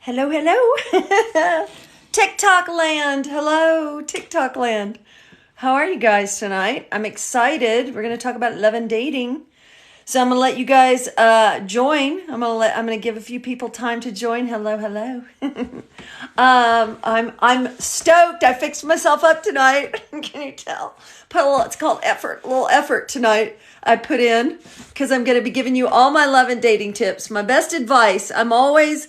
Hello, hello. TikTok land. Hello, TikTok land. How are you guys tonight? I'm excited. We're going to talk about love and dating. So I'm going to let you guys join. I'm going to give a few people time to join. Hello, hello. I'm stoked. I fixed myself up tonight. Can you tell? It's called effort. A little effort tonight I put in because I'm going to be giving you all my love and dating tips. My best advice. I'm always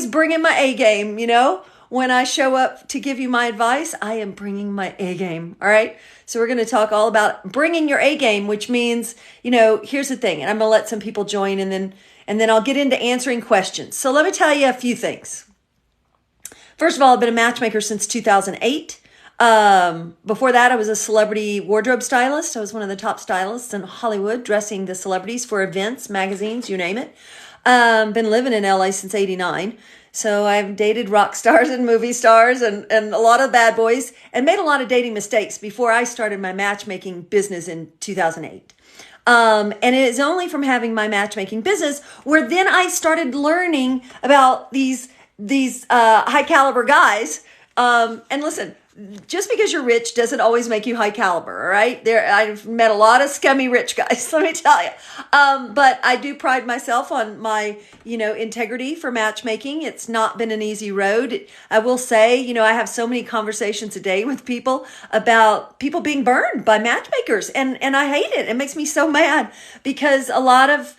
bringing my A game, you know? When I show up to give you my advice, I am bringing my A game. All right. So we're going to talk all about bringing your A game, which means, here's the thing, and I'm going to let some people join and then I'll get into answering questions. So let me tell you a few things. First of all, I've been a matchmaker since 2008. Before that, I was a celebrity wardrobe stylist. I was one of the top stylists in Hollywood, dressing the celebrities for events, magazines, you name it. Been living in LA since 89. So I've dated rock stars and movie stars and a lot of bad boys and made a lot of dating mistakes before I started my matchmaking business in 2008. And it is only from having my matchmaking business where then I started learning about these high caliber guys. And listen, just because you're rich doesn't always make you high caliber, all right? I've met a lot of scummy rich guys, let me tell you. But I do pride myself on my, integrity for matchmaking. It's not been an easy road. I will say, I have so many conversations a day with people about people being burned by matchmakers, and I hate it. It makes me so mad because a lot of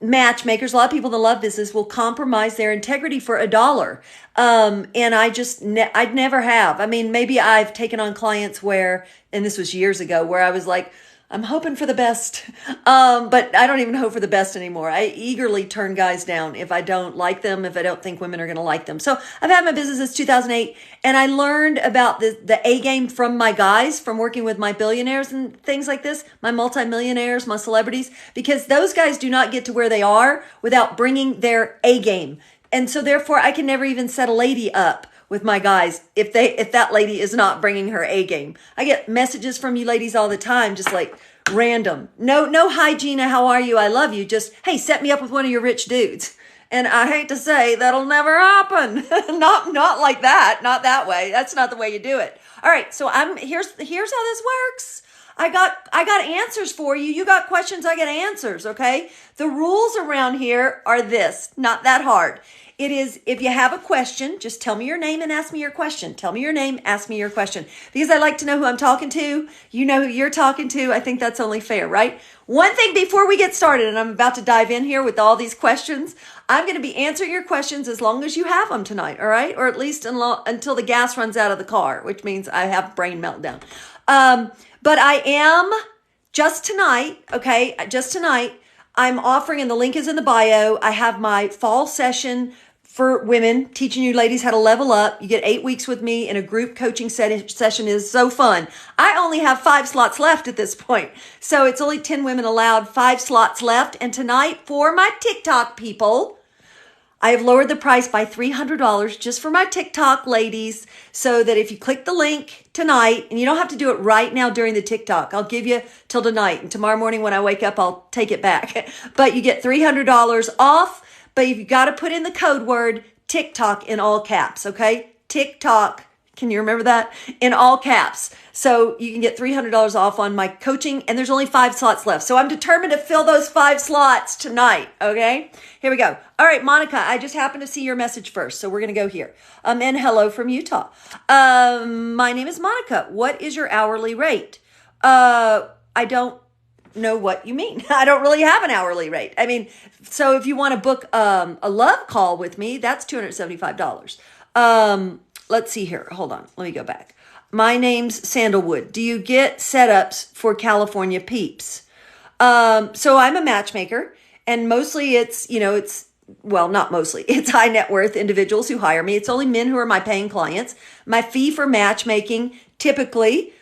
matchmakers, a lot of people in the love business will compromise their integrity for $1. And I'd never have. I mean, maybe I've taken on clients where, and this was years ago, where I was like, I'm hoping for the best. But I don't even hope for the best anymore. I eagerly turn guys down if I don't like them, if I don't think women are going to like them. So I've had my business since 2008, and I learned about the A game from my guys, from working with my billionaires and things like this, my multimillionaires, my celebrities, because those guys do not get to where they are without bringing their A game. And so therefore I can never even set a lady up with my guys if that lady is not bringing her A game. I get messages from you ladies all the time, just like random. No, hi Gina, how are you? I love you. Just, hey, set me up with one of your rich dudes. And I hate to say that'll never happen. not like that. Not that way. That's not the way you do it. All right. So here's how this works. I got answers for you. You got questions. I got answers. Okay. The rules around here are this, not that hard. It is, if you have a question, just tell me your name and ask me your question. Tell me your name, ask me your question. Because I like to know who I'm talking to. You know who you're talking to. I think that's only fair, right? One thing before we get started, and I'm about to dive in here with all these questions, I'm going to be answering your questions as long as you have them tonight, all right? Or at least until the gas runs out of the car, which means I have brain meltdown. But I am, just tonight, I'm offering, and the link is in the bio, I have my fall session for women, teaching you ladies how to level up. You get 8 weeks with me in a group coaching session. Is so fun. I only have 5 slots left at this point. So it's only 10 women allowed, 5 slots left. And tonight, for my TikTok people, I have lowered the price by $300 just for my TikTok ladies, so that if you click the link tonight, and you don't have to do it right now during the TikTok, I'll give you till tonight, and tomorrow morning when I wake up, I'll take it back. But you get $300 off, but you've got to put in the code word TikTok in all caps, okay? TikTok. Can you remember that? In all caps. So you can get $300 off on my coaching, and there's only 5 slots left. So I'm determined to fill those 5 slots tonight, okay? Here we go. All right, Monica, I just happened to see your message first, so we're going to go here. And hello from Utah. My name is Monica. What is your hourly rate? I don't know what you mean. I don't really have an hourly rate. I mean, so if you want to book a love call with me, that's $275. Let's see here. Hold on. Let me go back. My name's Sandalwood. Do you get setups for California peeps? So I'm a matchmaker, and mostly it's not mostly. It's high net worth individuals who hire me. It's only men who are my paying clients. My fee for matchmaking, typically,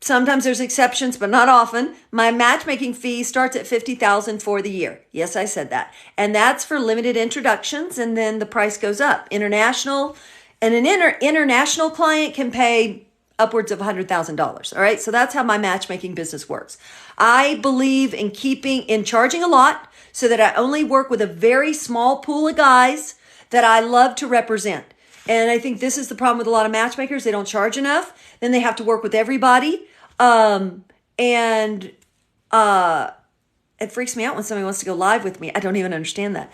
sometimes there's exceptions, but not often. My matchmaking fee starts at $50,000 for the year. Yes, I said that. And that's for limited introductions, and then the price goes up. International, and an international client can pay upwards of $100,000. All right. So that's how my matchmaking business works. I believe in charging a lot so that I only work with a very small pool of guys that I love to represent. And I think this is the problem with a lot of matchmakers. They don't charge enough. Then they have to work with everybody. And it freaks me out when somebody wants to go live with me. I don't even understand that.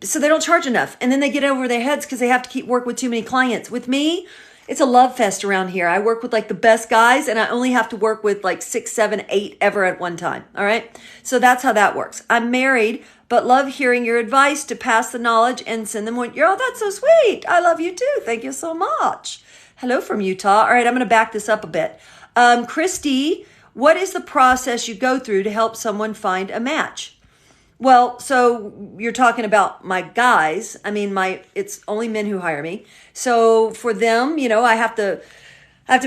So they don't charge enough. And then they get over their heads because they have to keep work with too many clients. With me, it's a love fest around here. I work with like the best guys, and I only have to work with like 6, 7, 8 ever at one time. All right. So that's how that works. I'm married, but love hearing your advice to pass the knowledge and send them one. Oh, that's so sweet. I love you too. Thank you so much. Hello from Utah. All right. I'm going to back this up a bit. Christy, what is the process you go through to help someone find a match? Well, so you're talking about my guys. I mean, it's only men who hire me. So for them, I have to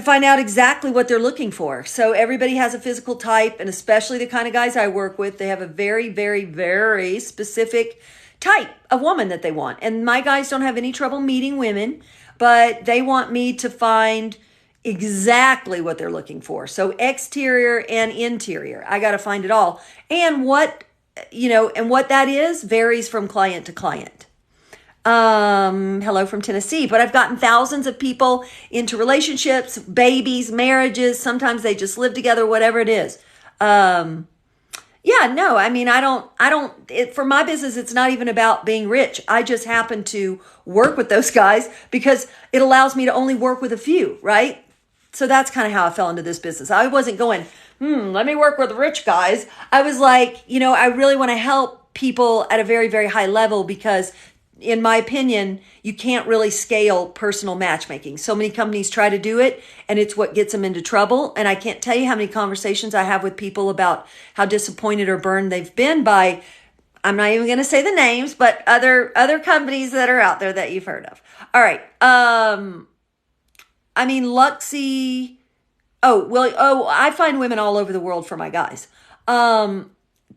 find out exactly what they're looking for. So everybody has a physical type, and especially the kind of guys I work with, they have a very, very, very specific type of woman that they want. And my guys don't have any trouble meeting women, but they want me to find exactly what they're looking for. So exterior and interior, I got to find it all. And what that is varies from client to client. Hello from Tennessee, but I've gotten thousands of people into relationships, babies, marriages. Sometimes they just live together, whatever it is. For my business, it's not even about being rich. I just happen to work with those guys because it allows me to only work with a few, right? So that's kind of how I fell into this business. I wasn't going, let me work with rich guys. I was like, I really want to help people at a very, very high level because in my opinion, you can't really scale personal matchmaking. So many companies try to do it, and it's what gets them into trouble. And I can't tell you how many conversations I have with people about how disappointed or burned they've been by, I'm not even going to say the names, but other companies that are out there that you've heard of. All right. Luxy. I find women all over the world for my guys.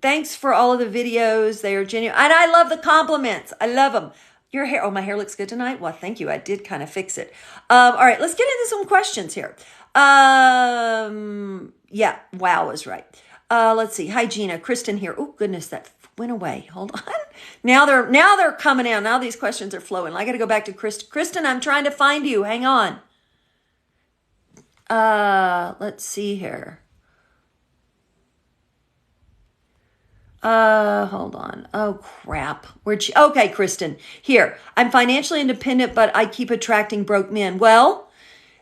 Thanks for all of the videos. They are genuine. And I love the compliments. I love them. Your hair. My hair looks good tonight. Well, thank you. I did kind of fix it. All right, let's get into some questions here. Wow is right. Let's see. Hi, Gina. Kristen here. Oh, goodness, that went away. Hold on. Now they're coming out. Now these questions are flowing. I got to go back to Kristen. Kristen, I'm trying to find you. Hang on. Let's see here. Hold on. Oh, crap. Okay, Kristen. Here. I'm financially independent, but I keep attracting broke men. Well,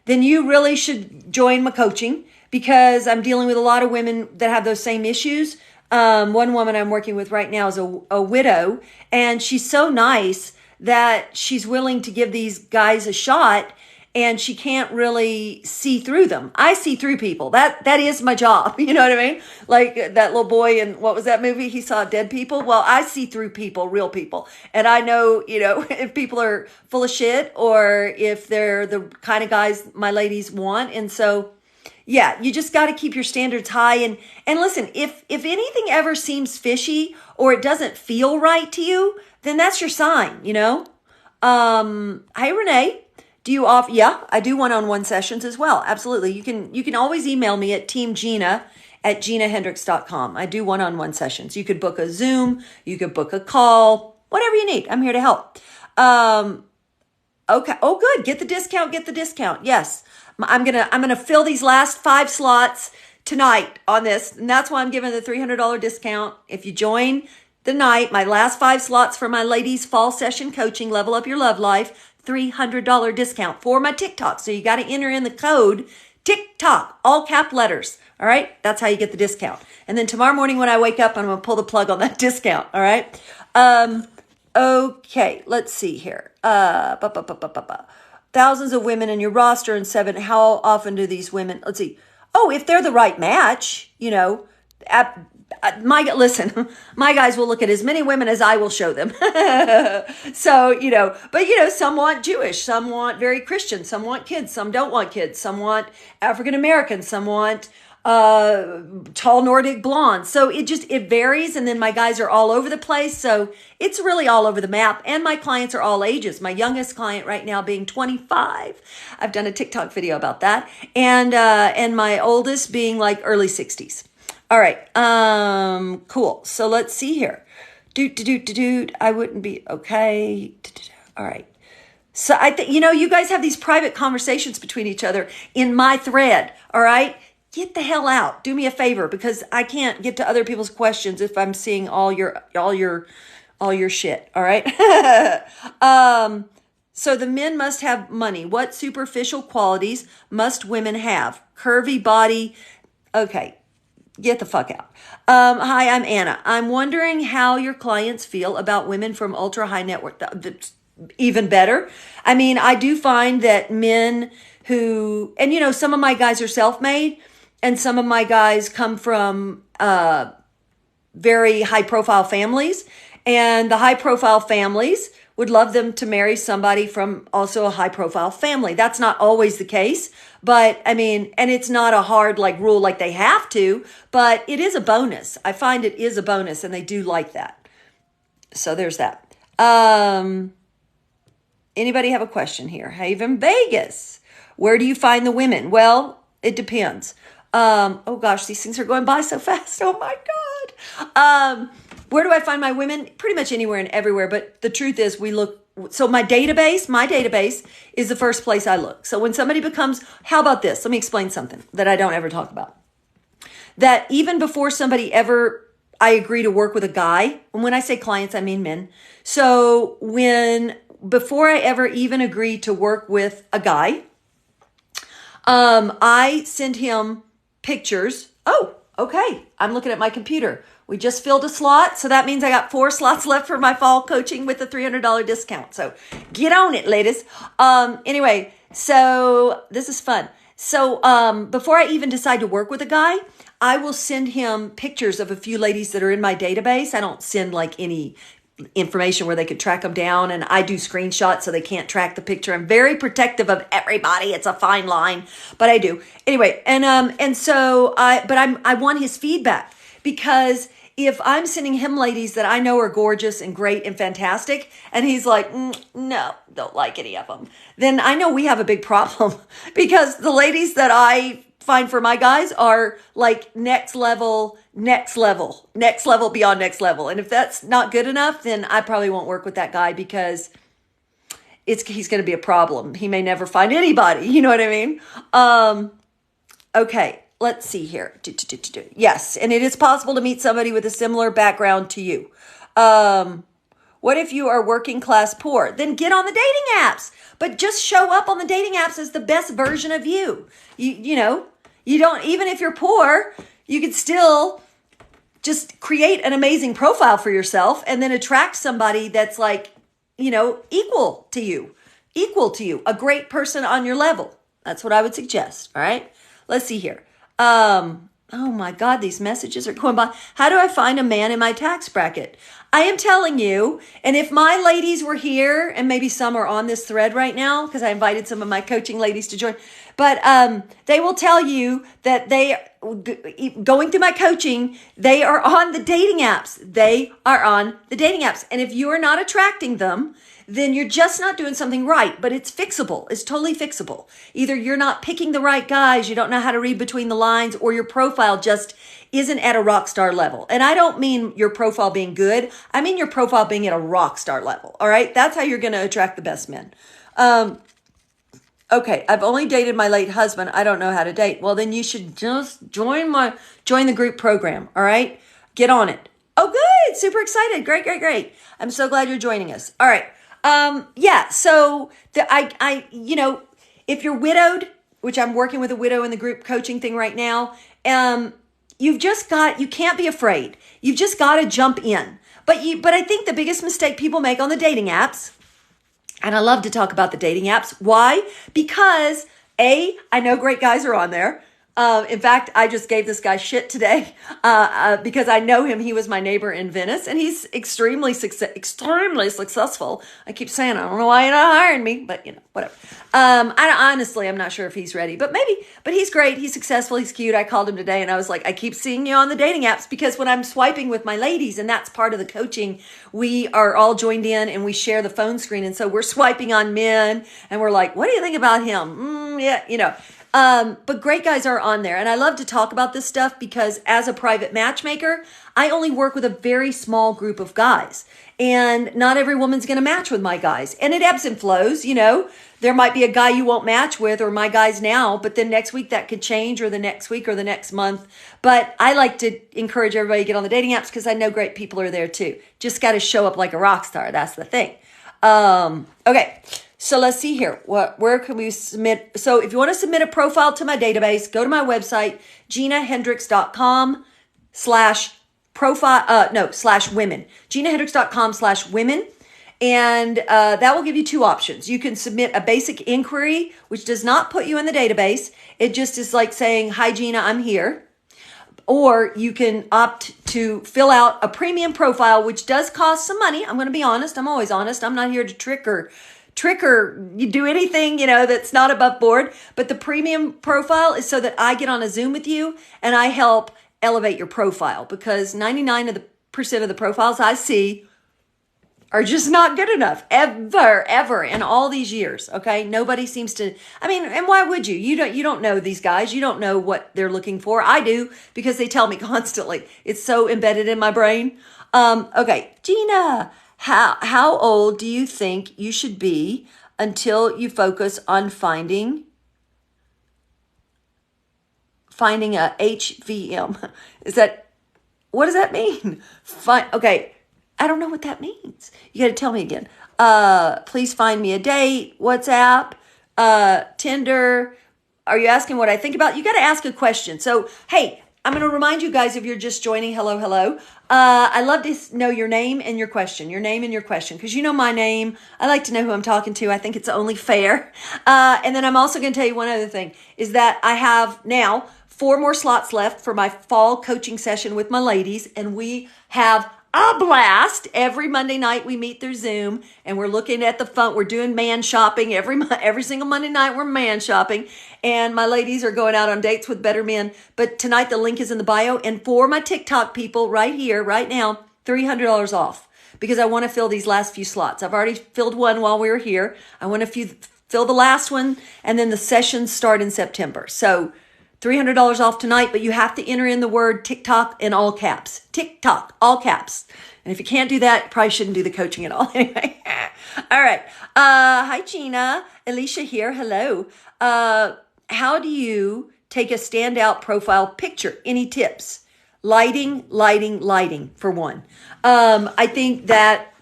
then you really should join my coaching because I'm dealing with a lot of women that have those same issues. One woman I'm working with right now is a widow, and she's so nice that she's willing to give these guys a shot, and she can't really see through them. I see through people. That is my job. You know what I mean? Like that little boy in, what was that movie? He saw dead people. Well, I see through people, real people. And I know, if people are full of shit or if they're the kind of guys my ladies want. And so, yeah, you just got to keep your standards high. And listen, if anything ever seems fishy or it doesn't feel right to you, then that's your sign, Hi, Renee. Do you offer? Yeah, I do one-on-one sessions as well. Absolutely. You can always email me at teamgina@ginahendrix.com. I do one-on-one sessions. You could book a Zoom. You could book a call. Whatever you need. I'm here to help. Okay. Oh, good. Get the discount. Yes. I'm gonna fill these last 5 slots tonight on this, and that's why I'm giving the $300 discount. If you join the night, my last 5 slots for my ladies' fall session coaching, Level Up Your Love Life. $300 discount for my TikTok. So you got to enter in the code TikTok, all cap letters. All right. That's how you get the discount. And then tomorrow morning when I wake up, I'm going to pull the plug on that discount. All right. Okay. Let's see here. Thousands of women in your roster and 7. How often do these women, let's see. Oh, if they're the right match, my guys will look at as many women as I will show them. So, some want Jewish, some want very Christian, some want kids, some don't want kids, some want African American, some want tall Nordic blondes. So it varies. And then my guys are all over the place. So it's really all over the map. And my clients are all ages. My youngest client right now being 25. I've done a TikTok video about that. And my oldest being like early 60s. All right. Cool. So let's see here. I wouldn't be okay. All right. So I think, you guys have these private conversations between each other in my thread. All right. Get the hell out. Do me a favor, because I can't get to other people's questions if I'm seeing all your shit. All right. So the men must have money. What superficial qualities must women have? Curvy body. Okay. Get the fuck out. Hi, I'm Anna. I'm wondering how your clients feel about women from ultra high net worth. Even better. I mean, I do find that men who, and some of my guys are self-made, and some of my guys come from very high profile families, and the high profile families would love them to marry somebody from also a high profile family. That's not always the case, but I mean, and it's not a hard rule like they have to, but it is a bonus. I find it is a bonus, and they do like that. So there's that. Anybody have a question here? Haven, Vegas. Where do you find the women? Well, it depends. Oh gosh, these things are going by so fast. Oh my God. Where do I find my women? Pretty much anywhere and everywhere. But the truth is so my database is the first place I look. So when somebody how about this? Let me explain something that I don't ever talk about. That even before I agree to work with a guy, and when I say clients, I mean men. So before I ever even agree to work with a guy, I send him pictures. Oh, okay. I'm looking at my computer. We just filled a slot. So that means I got 4 slots left for my fall coaching with a $300 discount. So get on it, ladies. Anyway, so this is fun. So, before I even decide to work with a guy, I will send him pictures of a few ladies that are in my database. I don't send any information where they could track them down, and I do screenshots so they can't track the picture. I'm very protective of everybody. It's a fine line, but I do. Anyway, and so I want his feedback, because if I'm sending him ladies that I know are gorgeous and great and fantastic, and he's like, no, don't like any of them, then I know we have a big problem, because the ladies that I find for my guys are next level beyond next level. And if that's not good enough, then I probably won't work with that guy, because he's going to be a problem. He may never find anybody. You know what I mean? Okay. Let's see here. Yes. And it is possible to meet somebody with a similar background to you. What if you are working class poor? Then get on the dating apps, but just show up on the dating apps as the best version of you. You don't, even if you're poor, you could still just create an amazing profile for yourself, and then attract somebody that's equal to you, a great person on your level. That's what I would suggest. All right. Let's see here. Oh my God, these messages are going by. How do I find a man in my tax bracket? I am telling you, and if my ladies were here, and maybe some are on this thread right now, because I invited some of my coaching ladies to join, but they will tell you that going through my coaching, they are on the dating apps. And if you are not attracting them, then you're just not doing something right. But it's fixable. It's totally fixable. Either you're not picking the right guys, you don't know how to read between the lines, or your profile just isn't at a rock star level. And I don't mean your profile being good. I mean your profile being at a rock star level. All right. That's how you're going to attract the best men. Okay. I've only dated my late husband. I don't know how to date. Well, then you should just join the group program. All right. Get on it. Oh, good. Super excited. Great. I'm so glad you're joining us. All right. Yeah. So if you're widowed, which I'm working with a widow in the group coaching thing right now, you can't be afraid. You've just got to jump in. But I think the biggest mistake people make on the dating apps, and I love to talk about the dating apps. Why? Because I know great guys are on there. In fact, I just gave this guy shit today because I know him. He was my neighbor in Venice, and he's extremely successful. I keep saying, I don't know why you're not hiring me, but whatever. I'm not sure if he's ready, but maybe. But he's great. He's successful. He's cute. I called him today, and I was like, I keep seeing you on the dating apps, because when I'm swiping with my ladies, and that's part of the coaching, we are all joined in and we share the phone screen, and so we're swiping on men, and we're like, what do you think about him? Yeah, But great guys are on there. And I love to talk about this stuff because as a private matchmaker, I only work with a very small group of guys. And not every woman's going to match with my guys. And it ebbs and flows, you know. There might be a guy you won't match with or my guys now, but then next week that could change, or the next week or the next month. But I like to encourage everybody to get on the dating apps because I know great people are there too. Just got to show up like a rock star. That's the thing. Okay. So let's see here. Where can we submit? So if you want to submit a profile to my database, go to my website, ginahendrix.com/women, ginahendrix.com/women. And that will give you two options. You can submit a basic inquiry, which does not put you in the database. It just is like saying, hi, Gina, I'm here. Or you can opt to fill out a premium profile, which does cost some money. I'm going to be honest. I'm always honest. I'm not here to trick or you do anything, you know, that's not above board. But the premium profile is so that I get on a Zoom with you and I help elevate your profile, because 99% of the profiles I see are just not good enough ever in all these years. Okay. Nobody seems to, I mean, and why would you? You don't know these guys. You don't know what they're looking for. I do, because they tell me constantly. It's so embedded in my brain. Okay. Gina, how old do you think you should be until you focus on finding a HVM? What does that mean? Okay. I don't know what that means. You got to tell me again. Please find me a date, WhatsApp, Tinder. Are you asking what I think about? You got to ask a question. So, hey, I'm going to remind you guys, if you're just joining, hello. I love to know your name and your question, because you know my name. I like to know who I'm talking to. I think it's only fair. And then I'm also going to tell you one other thing, is that I have now 4 more slots left for my fall coaching session with my ladies, and we have a blast. Every Monday night we meet through Zoom, and we're looking at the phone. We're doing man shopping every single Monday night. We're man shopping, and my ladies are going out on dates with better men. But tonight the link is in the bio, and for my TikTok people right here, right now, $300 off, because I want to fill these last few slots. I've already filled one while we were here. I want to fill the last one, and then the sessions start in September. So $300 off tonight, but you have to enter in the word TikTok in all caps. TikTok, all caps. And if you can't do that, you probably shouldn't do the coaching at all. Anyway. All right. Hi, Gina. Alicia here. Hello. How do you take a standout profile picture? Any tips? Lighting for one. I think that,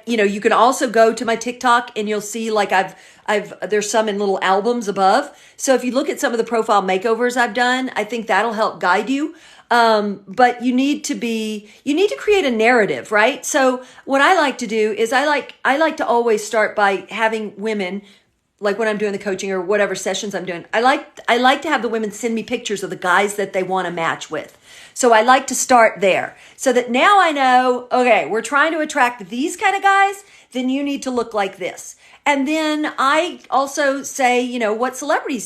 you know, you can also go to my TikTok and you'll see, like, there's some in little albums above. So if you look at some of the profile makeovers I've done, I think that'll help guide you. But you need to create a narrative, right? So what I like to do is I like to always start by having women, like when I'm doing the coaching or whatever sessions I'm doing, I like to have the women send me pictures of the guys that they want to match with. So I like to start there, so that now I know, okay, we're trying to attract these kind of guys, then you need to look like this. And then I also say, you know, what celebrity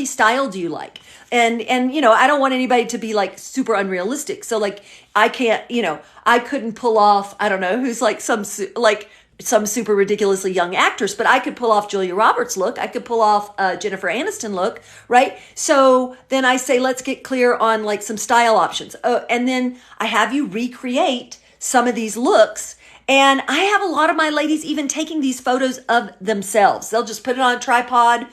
style do you like? And you know, I don't want anybody to be like super unrealistic. So like, I couldn't pull off, I don't know, who's like some super ridiculously young actress, but I could pull off Julia Roberts' look. I could pull off Jennifer Aniston look, right? So then I say, let's get clear on like some style options. And then I have you recreate some of these looks. And I have a lot of my ladies even taking these photos of themselves. They'll just put it on a tripod.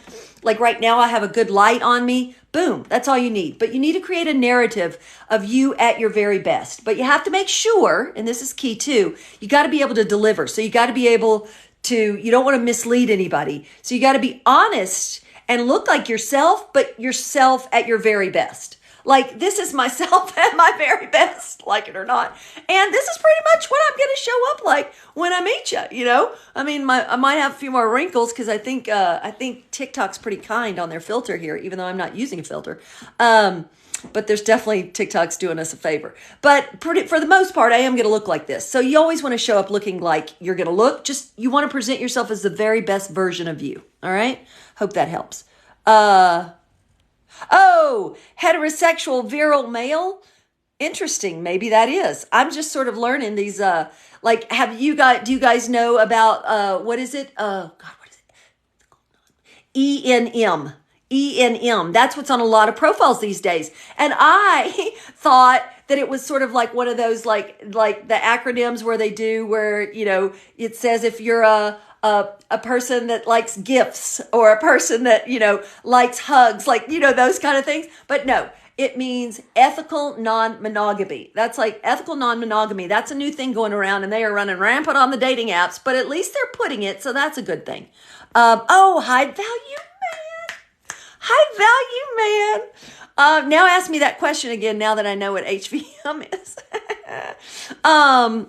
Like right now I have a good light on me. Boom, that's all you need. But you need to create a narrative of you at your very best. But you have to make sure, and this is key too, you got to be able to deliver. So you got to be able to, you don't want to mislead anybody. So you got to be honest and look like yourself, but yourself at your very best. Like, this is myself at my very best, like it or not. And this is pretty much what I'm going to show up like when I meet you, you know? I mean, I might have a few more wrinkles because I think TikTok's pretty kind on their filter here, even though I'm not using a filter. But there's definitely TikTok's doing us a favor. But for the most part, I am going to look like this. So you always want to show up looking like you're going to look. Just, you want to present yourself as the very best version of you. All right? Hope that helps. Heterosexual virile male. Interesting. Maybe that is. I'm just sort of learning these, do you guys know about, what is it? What is it? ENM. ENM. That's what's on a lot of profiles these days. And I thought that it was sort of like one of those like the acronyms where they do where, you know, it says if you're a person that likes gifts or a person that, you know, likes hugs, like, you know, those kind of things. But no, it means ethical non-monogamy. That's like ethical non-monogamy. That's a new thing going around and they are running rampant on the dating apps, but at least they're putting it. So that's a good thing. High value man. High value man. Now ask me that question again now that I know what HVM is. I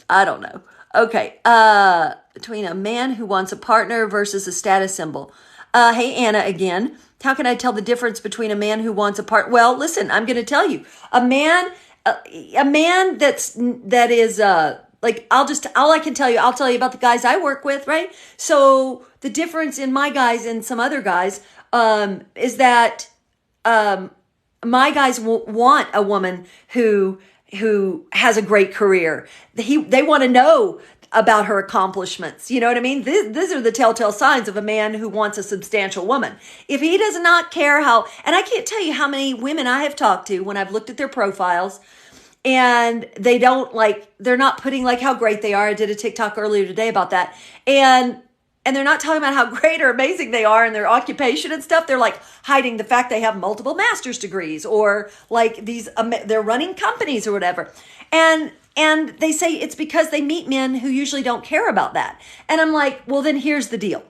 don't know. Okay. Between a man who wants a partner versus a status symbol. Hey, Anna, again. How can I tell the difference between a man who wants a partner? Well, listen, I'm going to tell you. A man that is all I can tell you, I'll tell you about the guys I work with, right? So the difference in my guys and some other guys is that my guys want a woman who has a great career. They want to know about her accomplishments. You know what I mean? These are the telltale signs of a man who wants a substantial woman. If he does not care and I can't tell you how many women I have talked to when I've looked at their profiles and they're not putting like how great they are. I did a TikTok earlier today about that. And they're not talking about how great or amazing they are in their occupation and stuff. They're like hiding the fact they have multiple master's degrees or like they're running companies or whatever. And they say it's because they meet men who usually don't care about that. And I'm like, well, then here's the deal.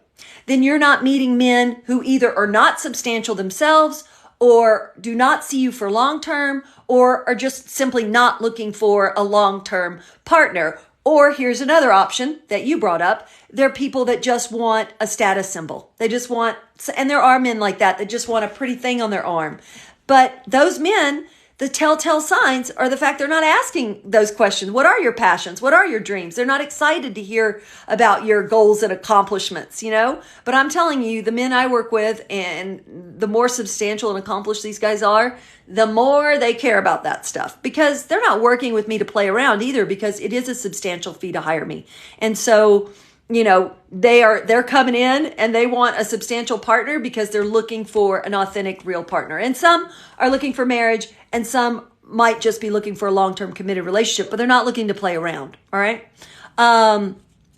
Then you're not meeting men who either are not substantial themselves or do not see you for long term or are just simply not looking for a long-term partner. Or here's another option that you brought up. They're people that just want a status symbol. They just want, and there are men like that just want a pretty thing on their arm. But those men, the telltale signs are the fact they're not asking those questions. What are your passions? What are your dreams? They're not excited to hear about your goals and accomplishments, you know? But I'm telling you, the men I work with and the more substantial and accomplished these guys are, the more they care about that stuff because they're not working with me to play around either because it is a substantial fee to hire me. And so, you know, they're coming in and they want a substantial partner because they're looking for an authentic, real partner. And some are looking for marriage and some might just be looking for a long-term committed relationship, but they're not looking to play around. All right.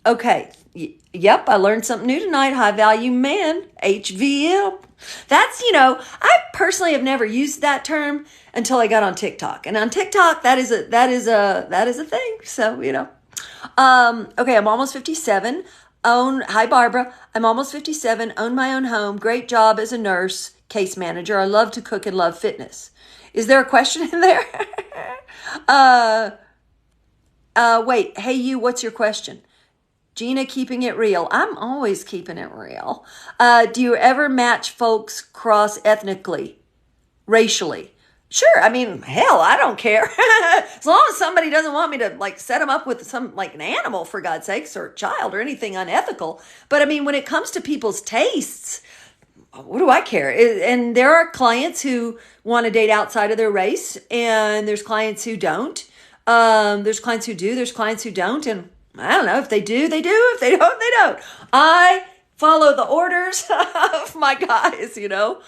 Okay. Yep. I learned something new tonight. High value man, HVM. That's, you know, I personally have never used that term until I got on TikTok. And on TikTok, that is a thing. So, you know. Okay, I'm almost 57. Hi Barbara. I'm almost 57. Own my own home. Great job as a nurse, case manager. I love to cook and love fitness. Is there a question in there? Wait. Hey you, what's your question? Gina, keeping it real. I'm always keeping it real. Do you ever match folks cross ethnically, racially? Sure. I mean, hell, I don't care. As long as somebody doesn't want me to like set them up with some like an animal for God's sakes or a child or anything unethical. But I mean, when it comes to people's tastes, what do I care? And there are clients who want to date outside of their race and there's clients who don't. There's clients who do, there's clients who don't. And I don't know if they do, they do. If they don't, they don't. I follow the orders of my guys, you know.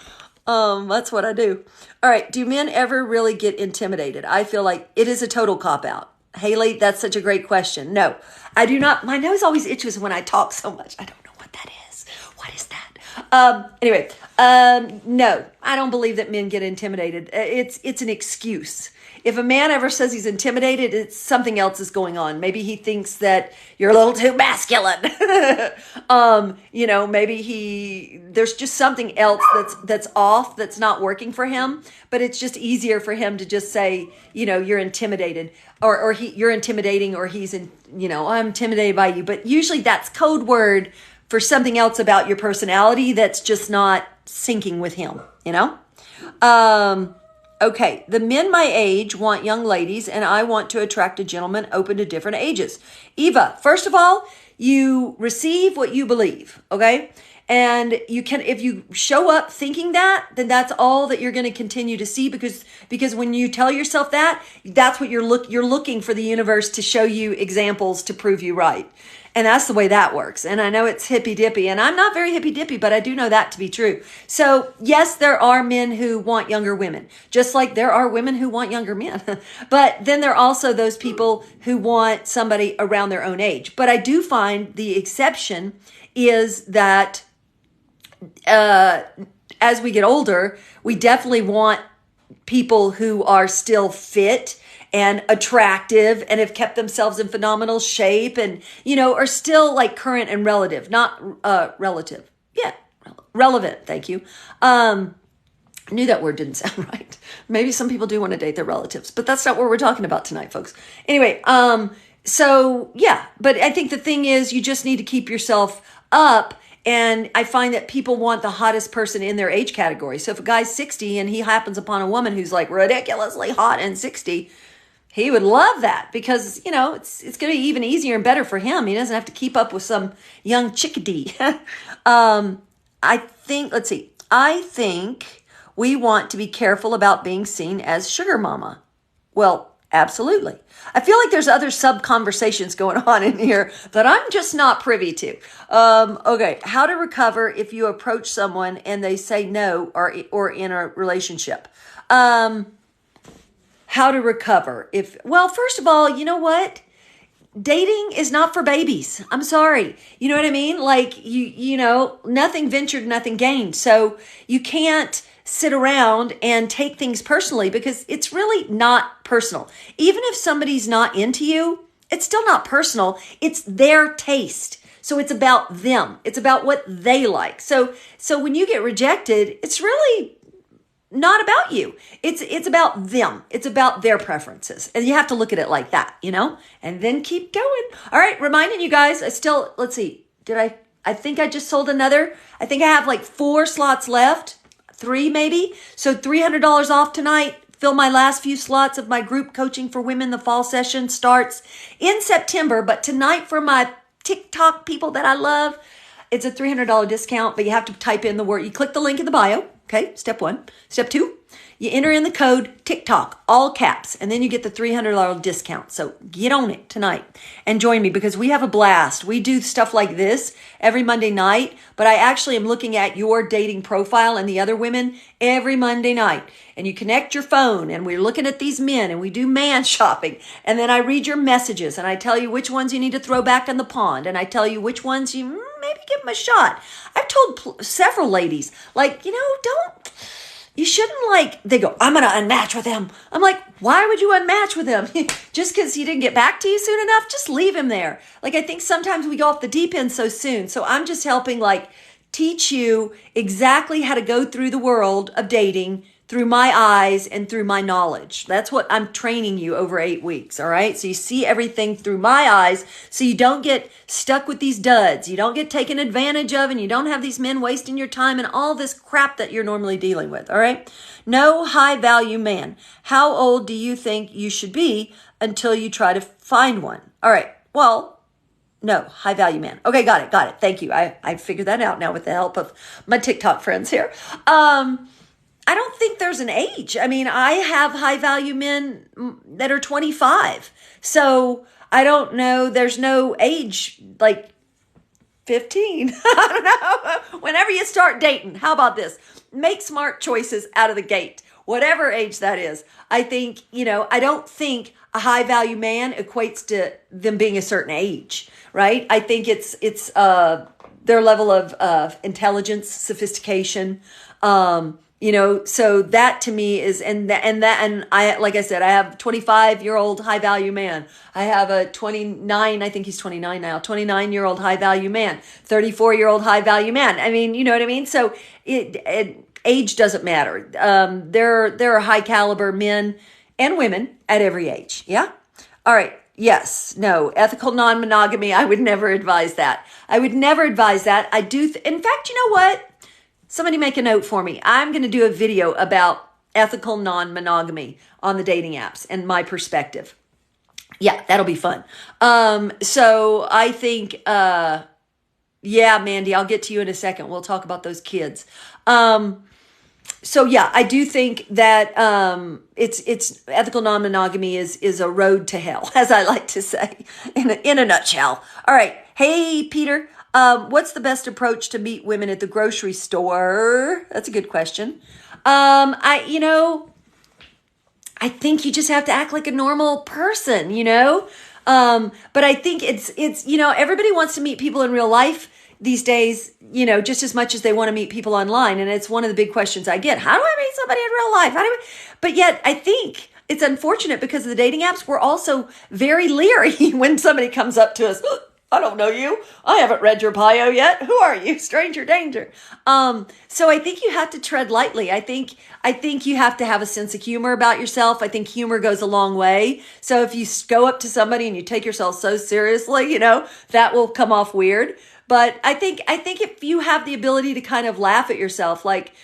That's what I do. All right. Do men ever really get intimidated? I feel like it is a total cop out. Haley, that's such a great question. No, I do not. My nose always itches when I talk so much. I don't know what that is. What is that? Anyway, no, I don't believe that men get intimidated. It's an excuse. If a man ever says he's intimidated, it's something else is going on. Maybe he thinks that you're a little too masculine. You know, maybe there's just something else that's off, that's not working for him. But it's just easier for him to just say, you know, you're intimidated or you're intimidating or I'm intimidated by you. But usually that's code word for something else about your personality that's just not syncing with him, you know? Okay, the men my age want young ladies, and I want to attract a gentleman open to different ages. Eva, first of all, you receive what you believe, okay? And you can, if you show up thinking that, then that's all that you're going to continue to see because when you tell yourself that, that's what you're looking for the universe to show you examples to prove you right. And that's the way that works. And I know it's hippy dippy, and I'm not very hippy dippy, but I do know that to be true. So yes, there are men who want younger women, just like there are women who want younger men. But then there are also those people who want somebody around their own age. But I do find the exception is that as we get older, we definitely want people who are still fit and attractive and have kept themselves in phenomenal shape and, are still like current and relative, not relative. Yeah, relevant. Thank you. I knew that word didn't sound right. Maybe some people do want to date their relatives, but that's not what we're talking about tonight, folks. Anyway, so yeah, but I think the thing is you just need to keep yourself up. And I find that people want the hottest person in their age category. So if a guy's 60 and he happens upon a woman who's like ridiculously hot and 60, he would love that because, it's going to be even easier and better for him. He doesn't have to keep up with some young chickadee. I think we want to be careful about being seen as sugar mama. Well, absolutely. I feel like there's other sub conversations going on in here that I'm just not privy to. Okay. How to recover if you approach someone and they say no or in a relationship. How to recover first of all, you know what? Dating is not for babies. I'm sorry. You know what I mean? Like nothing ventured, nothing gained. So you can't sit around and take things personally because it's really not personal. Even if somebody's not into you, it's still not personal. It's their taste. So it's about them. It's about what they like. So when you get rejected, it's really not about you. It's about them. It's about their preferences. And you have to look at it like that, and then keep going. All right. Reminding you guys, let's see. I think I just sold another. I think I have like 4 slots left. 3 maybe. So $300 off tonight. Fill my last few slots of my group coaching for women. The fall session starts in September, but tonight for my TikTok people that I love, it's a $300 discount, but you have to type in the word. You click the link in the bio. Okay. Step 1. Step 2, you enter in the code TikTok, all caps, and then you get the $300 discount. So get on it tonight and join me because we have a blast. We do stuff like this every Monday night, but I actually am looking at your dating profile and the other women every Monday night. And you connect your phone and we're looking at these men and we do man shopping. And then I read your messages and I tell you which ones you need to throw back in the pond. And I tell you which ones you maybe give them a shot. I've told several ladies, you shouldn't they go, I'm going to unmatch with him. I'm like, why would you unmatch with him? Just because he didn't get back to you soon enough? Just leave him there. I think sometimes we go off the deep end so soon. So I'm just helping teach you exactly how to go through the world of dating through my eyes and through my knowledge. That's what I'm training you over 8 weeks. All right. So you see everything through my eyes so you don't get stuck with these duds. You don't get taken advantage of and you don't have these men wasting your time and all this crap that you're normally dealing with. All right. No high value man. How old do you think you should be until you try to find one? All right. Well, no, high value man. Okay. Got it. Thank you. I figured that out now with the help of my TikTok friends here. I don't think there's an age. I mean, I have high value men that are 25. So I don't know. There's no age 15. I don't know. Whenever you start dating, how about this? Make smart choices out of the gate, whatever age that is. I think, I don't think a high value man equates to them being a certain age, right? I think it's their level of intelligence, sophistication, so that to me is, and I, like I said, I have a 25-year-old high value man. I have a 29, I think he's 29 now, 29-year-old high value man, 34-year-old high value man. I mean, you know what I mean? So age doesn't matter. There are high caliber men and women at every age. Yeah. All right. Yes. No. Ethical non-monogamy. I would never advise that. I do. In fact, you know what? Somebody make a note for me. I'm going to do a video about ethical non-monogamy on the dating apps and my perspective. Yeah, that'll be fun. So I think, yeah, Mandy, I'll get to you in a second. We'll talk about those kids. So yeah, I do think that it's ethical non-monogamy is a road to hell, as I like to say, in a nutshell. All right, hey Peter, what's the best approach to meet women at the grocery store? That's a good question. I think you just have to act like a normal person, But I think it's everybody wants to meet people in real life these days, just as much as they want to meet people online. And it's one of the big questions I get. How do I meet somebody in real life? But yet I think it's unfortunate because of the dating apps. We're also very leery when somebody comes up to us. I don't know you. I haven't read your bio yet. Who are you? Stranger danger. So I think you have to tread lightly. I think you have to have a sense of humor about yourself. I think humor goes a long way. So if you go up to somebody and you take yourself so seriously, that will come off weird. But I think if you have the ability to kind of laugh at yourself, like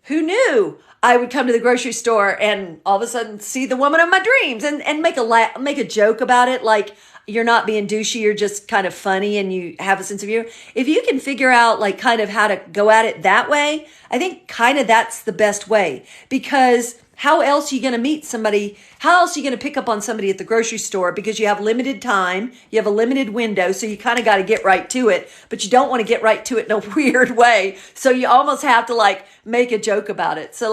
who knew I would come to the grocery store and all of a sudden see the woman of my dreams and make a joke about it, like you're not being douchey, you're just kind of funny and you have a sense of humor. If you can figure out like kind of how to go at it that way, I think kind of that's the best way, because how else are you going to meet somebody? How else are you going to pick up on somebody at the grocery store? Because you have limited time, you have a limited window, so you kind of got to get right to it, but you don't want to get right to it in a weird way. So you almost have to like make a joke about it. So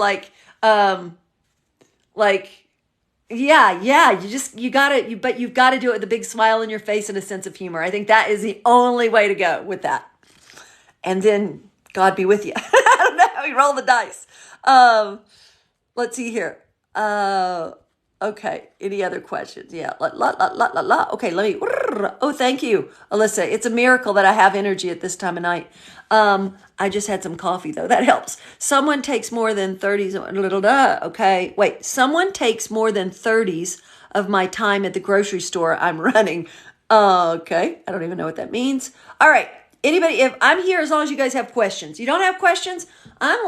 yeah, but you've got to do it with a big smile on your face and a sense of humor. I think that is the only way to go with that. And then God be with you. I don't know, you roll the dice. Let's see here. Okay. Any other questions? Yeah. Okay. Oh, thank you, Alyssa. It's a miracle that I have energy at this time of night. I just had some coffee though. That helps. Someone takes more than 30s. Okay. Wait, someone takes more than 30s of my time at the grocery store I'm running. Okay. I don't even know what that means. All right. Anybody, if I'm here as long as you guys have questions. You don't have questions, I'm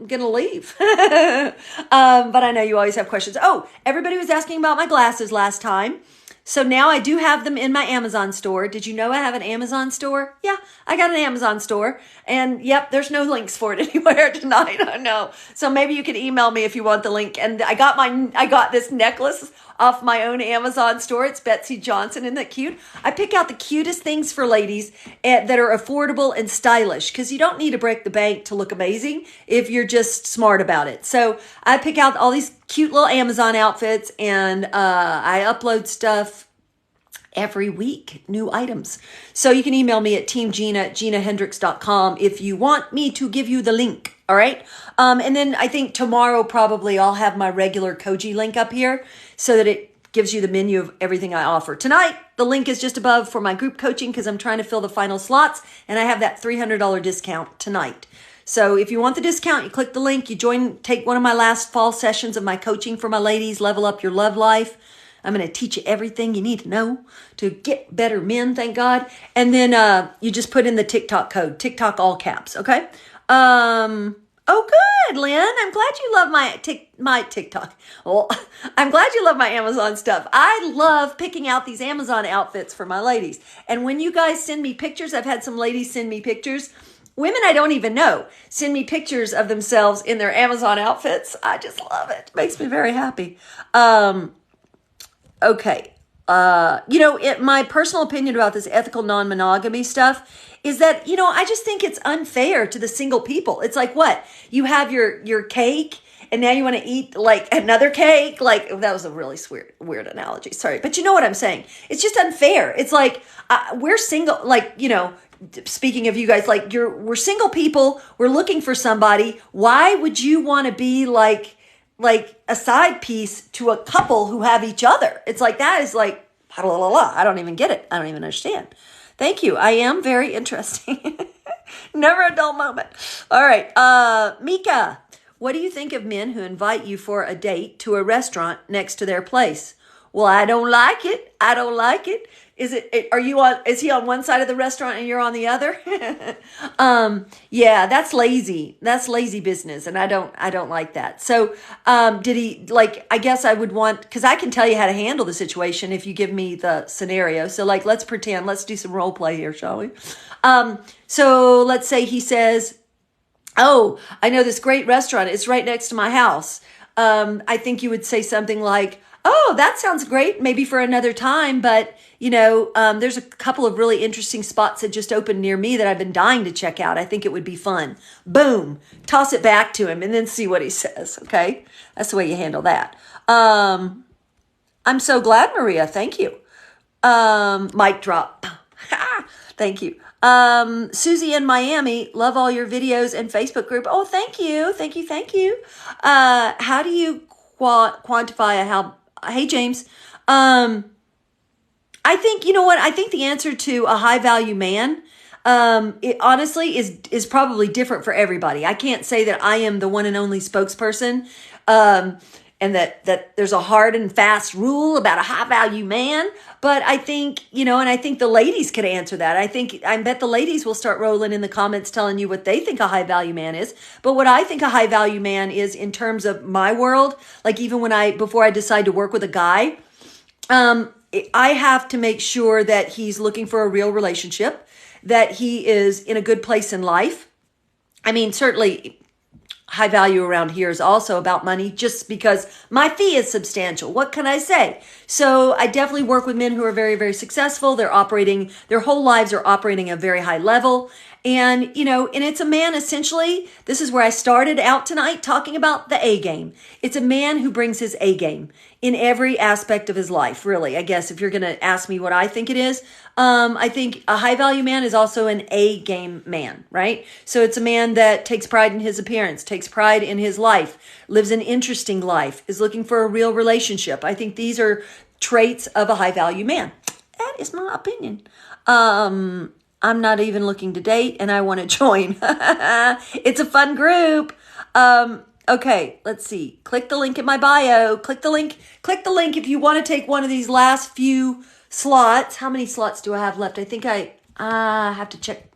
going to leave. But I know you always have questions. Oh, everybody was asking about my glasses last time. So now I do have them in my Amazon store. Did you know I have an Amazon store? Yeah, I got an Amazon store. And yep, there's no links for it anywhere tonight. I know. So maybe you can email me if you want the link. And I got this necklace off my own Amazon store. It's Betsy Johnson. Isn't that cute? I pick out the cutest things for ladies that are affordable and stylish, because you don't need to break the bank to look amazing if you're just smart about it. So I pick out all these cute little Amazon outfits, and I upload stuff every week, new items. So you can email me at teamgina@ginahendrix.com if you want me to give you the link. All right. And then I think tomorrow probably I'll have my regular Koji link up here so that it gives you the menu of everything I offer. Tonight, the link is just above for my group coaching because I'm trying to fill the final slots, and I have that $300 discount tonight. So if you want the discount, you click the link, you join, take one of my last fall sessions of my coaching for my ladies, level up your love life. I'm going to teach you everything you need to know to get better men, thank God. And then you just put in the TikTok code, TikTok all caps, okay? Oh, good, Lynn. I'm glad you love my TikTok. Well, I'm glad you love my Amazon stuff. I love picking out these Amazon outfits for my ladies. And when you guys send me pictures, I've had some ladies send me pictures. Women I don't even know send me pictures of themselves in their Amazon outfits. I just love it. It makes me very happy. Okay. My personal opinion about this ethical non-monogamy stuff is that, I just think it's unfair to the single people. It's like, what? You have your cake and now you want to eat like another cake? Like, that was a really weird analogy. Sorry. But you know what I'm saying? It's just unfair. It's like, we're single, speaking of you guys, we're single people. We're looking for somebody. Why would you want to be like a side piece to a couple who have each other? It's like, that is like, blah, blah, blah. I don't even get it. I don't even understand. Thank you. I am very interesting. Never a dull moment. All right. Mika, what do you think of men who invite you for a date to a restaurant next to their place? Well, I don't like it. I don't like it. Is he on one side of the restaurant and you're on the other? Yeah, that's lazy. That's lazy business. And I don't like that. So, I guess I would want, cause I can tell you how to handle the situation if you give me the scenario. So let's pretend, let's do some role play here, shall we? So let's say he says, Oh, I know this great restaurant. It's right next to my house. I think you would say something like, oh, that sounds great. Maybe for another time. But, there's a couple of really interesting spots that just opened near me that I've been dying to check out. I think it would be fun. Boom. Toss it back to him and then see what he says. Okay. That's the way you handle that. I'm so glad, Maria. Thank you. Mic drop. Thank you. Susie in Miami, love all your videos and Facebook group. Oh, thank you. Thank you. Thank you. How do you quantify hey, James. I think, you know what? I think the answer to a high value man, it honestly is probably different for everybody. I can't say that I am the one and only spokesperson. And that there's a hard and fast rule about a high value man. But I think, and I think the ladies could answer that. I bet the ladies will start rolling in the comments telling you what they think a high value man is. But what I think a high value man is in terms of my world, like even before I decide to work with a guy, I have to make sure that he's looking for a real relationship, that he is in a good place in life. I mean, certainly high value around here is also about money, just because my fee is substantial. What can I say? So I definitely work with men who are very, very successful. Their whole lives are operating at a very high level. And, and it's a man, essentially, this is where I started out tonight talking about the A game. It's a man who brings his A game in every aspect of his life, really. I guess if you're going to ask me what I think it is, I think a high value man is also an A game man, right? So it's a man that takes pride in his appearance, takes pride in his life, lives an interesting life, is looking for a real relationship. I think these are traits of a high value man. That is my opinion. I'm not even looking to date and I want to join. It's a fun group. Okay, let's see. Click the link in my bio. Click the link if you want to take one of these last few slots. How many slots do I have left? I think I have to check.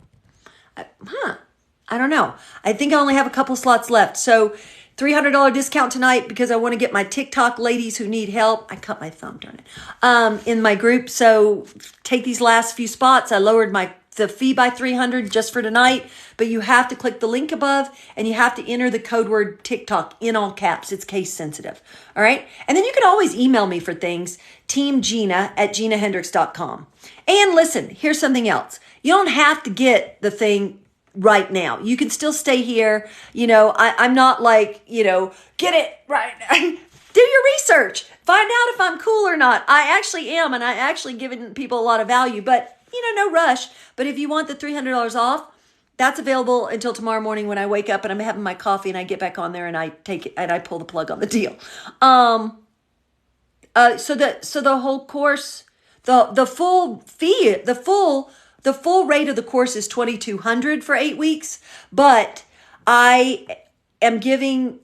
I don't know. I think I only have a couple slots left. So $300 discount tonight because I want to get my TikTok ladies who need help. I cut my thumb, darn it. In my group. So take these last few spots. I lowered the fee by $300 just for tonight, but you have to click the link above and you have to enter the code word TikTok in all caps. It's case sensitive. All right. And then you can always email me for things, teamgina@ginahendrix.com. And listen, here's something else. You don't have to get the thing right now. You can still stay here. I'm not like, get it right. Do your research. Find out if I'm cool or not. I actually am. And I actually giving people a lot of value, but no rush. But if you want the $300 off, that's available until tomorrow morning when I wake up and I'm having my coffee and I get back on there and I take it and I pull the plug on the deal. So the whole course, the full fee, the full rate of the course is $2,200 for 8 weeks, but I am giving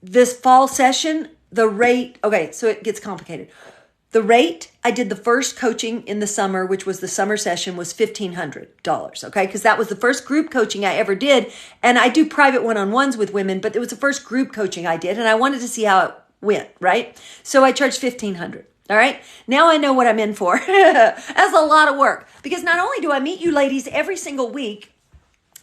this fall session the rate. Okay, so it gets complicated. The rate I did the first coaching in the summer, which was the summer session, was $1,500. Okay, because that was the first group coaching I ever did, and I do private one-on-ones with women, but it was the first group coaching I did, and I wanted to see how it went. Right, so I charged $1,500. All right, now I know what I'm in for. That's a lot of work because not only do I meet you ladies every single week.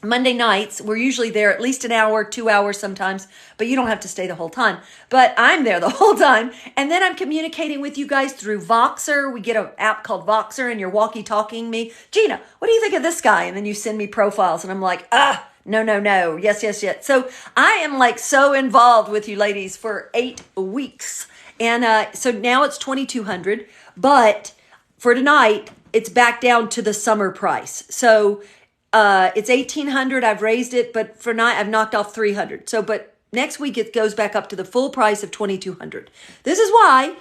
Monday nights, we're usually there at least an hour, 2 hours sometimes, but you don't have to stay the whole time. But I'm there the whole time. And then I'm communicating with you guys through Voxer. We get an app called Voxer and you're walkie-talking me. Gina, what do you think of this guy? And then you send me profiles and I'm like, no. Yes. So I am like so involved with you ladies for 8 weeks. And so now it's $2,200, but for tonight, it's back down to the summer price. So it's $1,800. I've raised it, but for night I've knocked off $300. So, but next week it goes back up to the full price of $2,200. This is why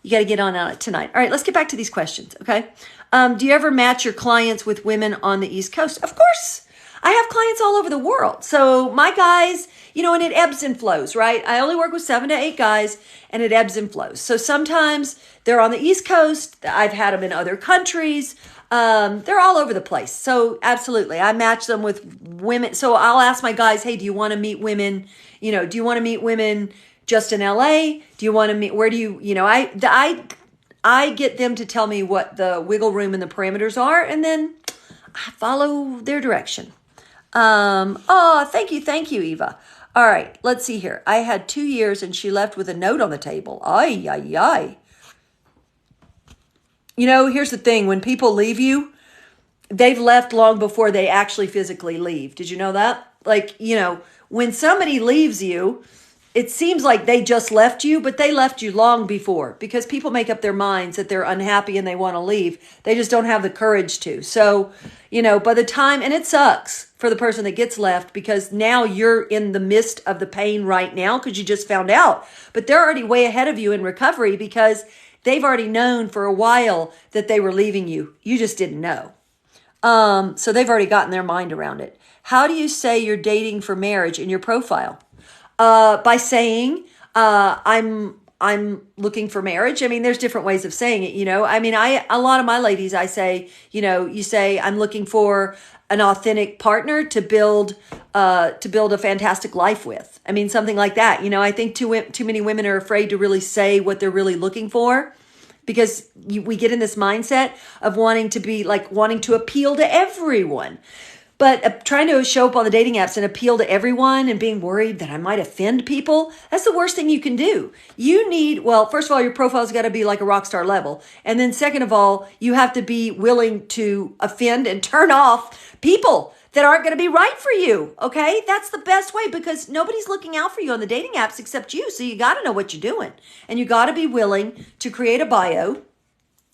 you got to get on it tonight. All right, let's get back to these questions. Okay. Do you ever match your clients with women on the East Coast? Of course. I have clients all over the world. So my guys, and it ebbs and flows, right? I only work with 7 to 8 guys and it ebbs and flows. So sometimes they're on the East Coast. I've had them in other countries. They're all over the place. So absolutely. I match them with women. So I'll ask my guys, hey, do you want to meet women? Do you want to meet women just in LA? Do you want to meet, where do you, I get them to tell me what the wiggle room and the parameters are, and then I follow their direction. Oh, thank you, Eva. All right, let's see here. I had 2 years and she left with a note on the table. Ay, ay, ay. You know, here's the thing. When people leave you, they've left long before they actually physically leave. Did you know that? Like, you know, when somebody leaves you, it seems like they just left you, but they left you long before, because people make up their minds that they're unhappy and they want to leave. They just don't have the courage to. So, you know, by the time, and it sucks for the person that gets left, because now you're in the midst of the pain right now because you just found out, but they're already way ahead of you in recovery because they've already known for a while that they were leaving you. You just didn't know. So they've already gotten their mind around it. How do you say you're dating for marriage in your profile? By saying, I'm looking for marriage. I mean, there's different ways of saying it, you know. I mean, a lot of my ladies, I say, you know, you say, I'm looking for an authentic partner to build a fantastic life with. I mean, something like that. You know, I think too many women are afraid to really say what they're really looking for, because we get in this mindset of wanting to appeal to everyone. But trying to show up on the dating apps and appeal to everyone and being worried that I might offend people, that's the worst thing you can do. You need, well, first of all, your profile's got to be like a rock star level. And then second of all, you have to be willing to offend and turn off people that aren't going to be right for you. Okay? That's the best way, because nobody's looking out for you on the dating apps except you. So you got to know what you're doing. And you got to be willing to create a bio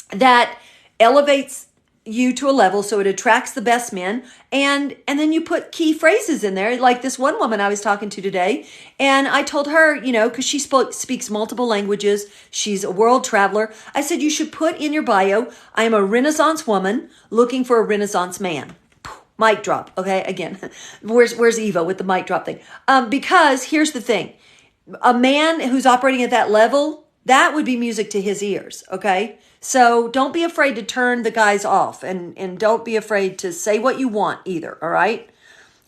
that elevates you to a level so it attracts the best men, and then you put key phrases in there, like this one woman I was talking to today, and I told her, you know, because she speaks multiple languages, she's a world traveler, I said you should put in your bio, I am a Renaissance woman looking for a Renaissance man. Mic drop. Okay, again, where's Eva with the mic drop thing? Because here's the thing, a man who's operating at that level, that would be music to his ears. Okay. So don't be afraid to turn the guys off, and don't be afraid to say what you want either. All right.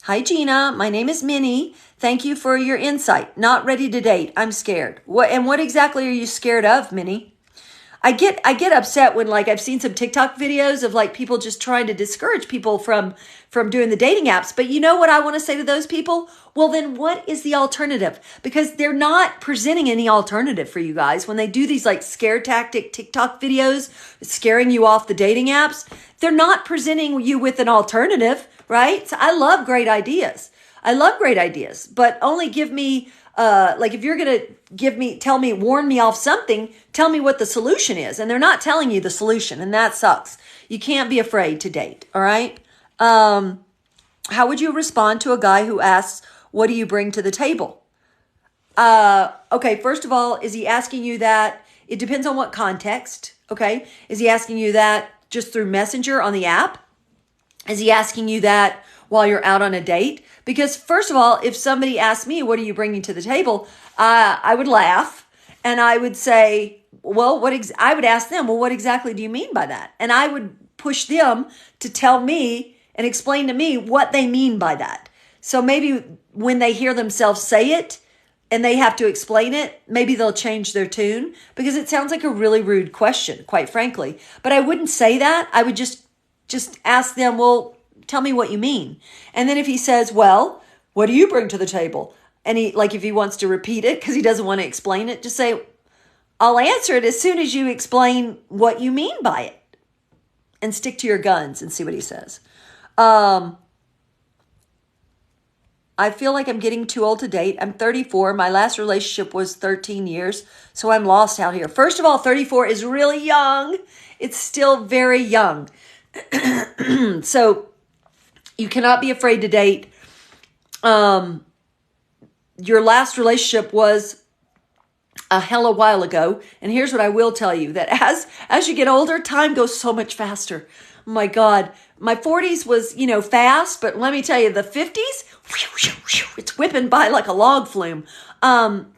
Hi, Gina. My name is Minnie. Thank you for your insight. Not ready to date. I'm scared. What exactly are you scared of, Minnie? I get upset when, like, I've seen some TikTok videos of like people just trying to discourage people from doing the dating apps. But you know what I want to say to those people? Well, then what is the alternative? Because they're not presenting any alternative for you guys. When they do these like scare tactic TikTok videos, scaring you off the dating apps, they're not presenting you with an alternative, right? So I love great ideas. But only give me, like, if you're going to warn me off something, tell me what the solution is. And they're not telling you the solution, and that sucks. You can't be afraid to date. All right. How would you respond to a guy who asks, what do you bring to the table? Okay. First of all, is he asking you that? It depends on what context. Okay. Is he asking you that just through Messenger on the app? Is he asking you that while you're out on a date? Because first of all, if somebody asked me, what are you bringing to the table? I would laugh, and I would say, well, I would ask them, well, what exactly do you mean by that? And I would push them to tell me and explain to me what they mean by that. So maybe when they hear themselves say it and they have to explain it, maybe they'll change their tune, because it sounds like a really rude question, quite frankly. But I wouldn't say that. I would just ask them, well, tell me what you mean. And then if he says, well, what do you bring to the table? And if he wants to repeat it because he doesn't want to explain it, just say, I'll answer it as soon as you explain what you mean by it. And stick to your guns and see what he says. I feel like I'm getting too old to date. I'm 34. My last relationship was 13 years. So I'm lost out here. First of all, 34 is really young. It's still very young. So you cannot be afraid to date. Your last relationship was a hell of a while ago. And here's what I will tell you, that as you get older, time goes so much faster. Oh my God. My 40s was, fast, but let me tell you, the 50s, it's whipping by like a log flume.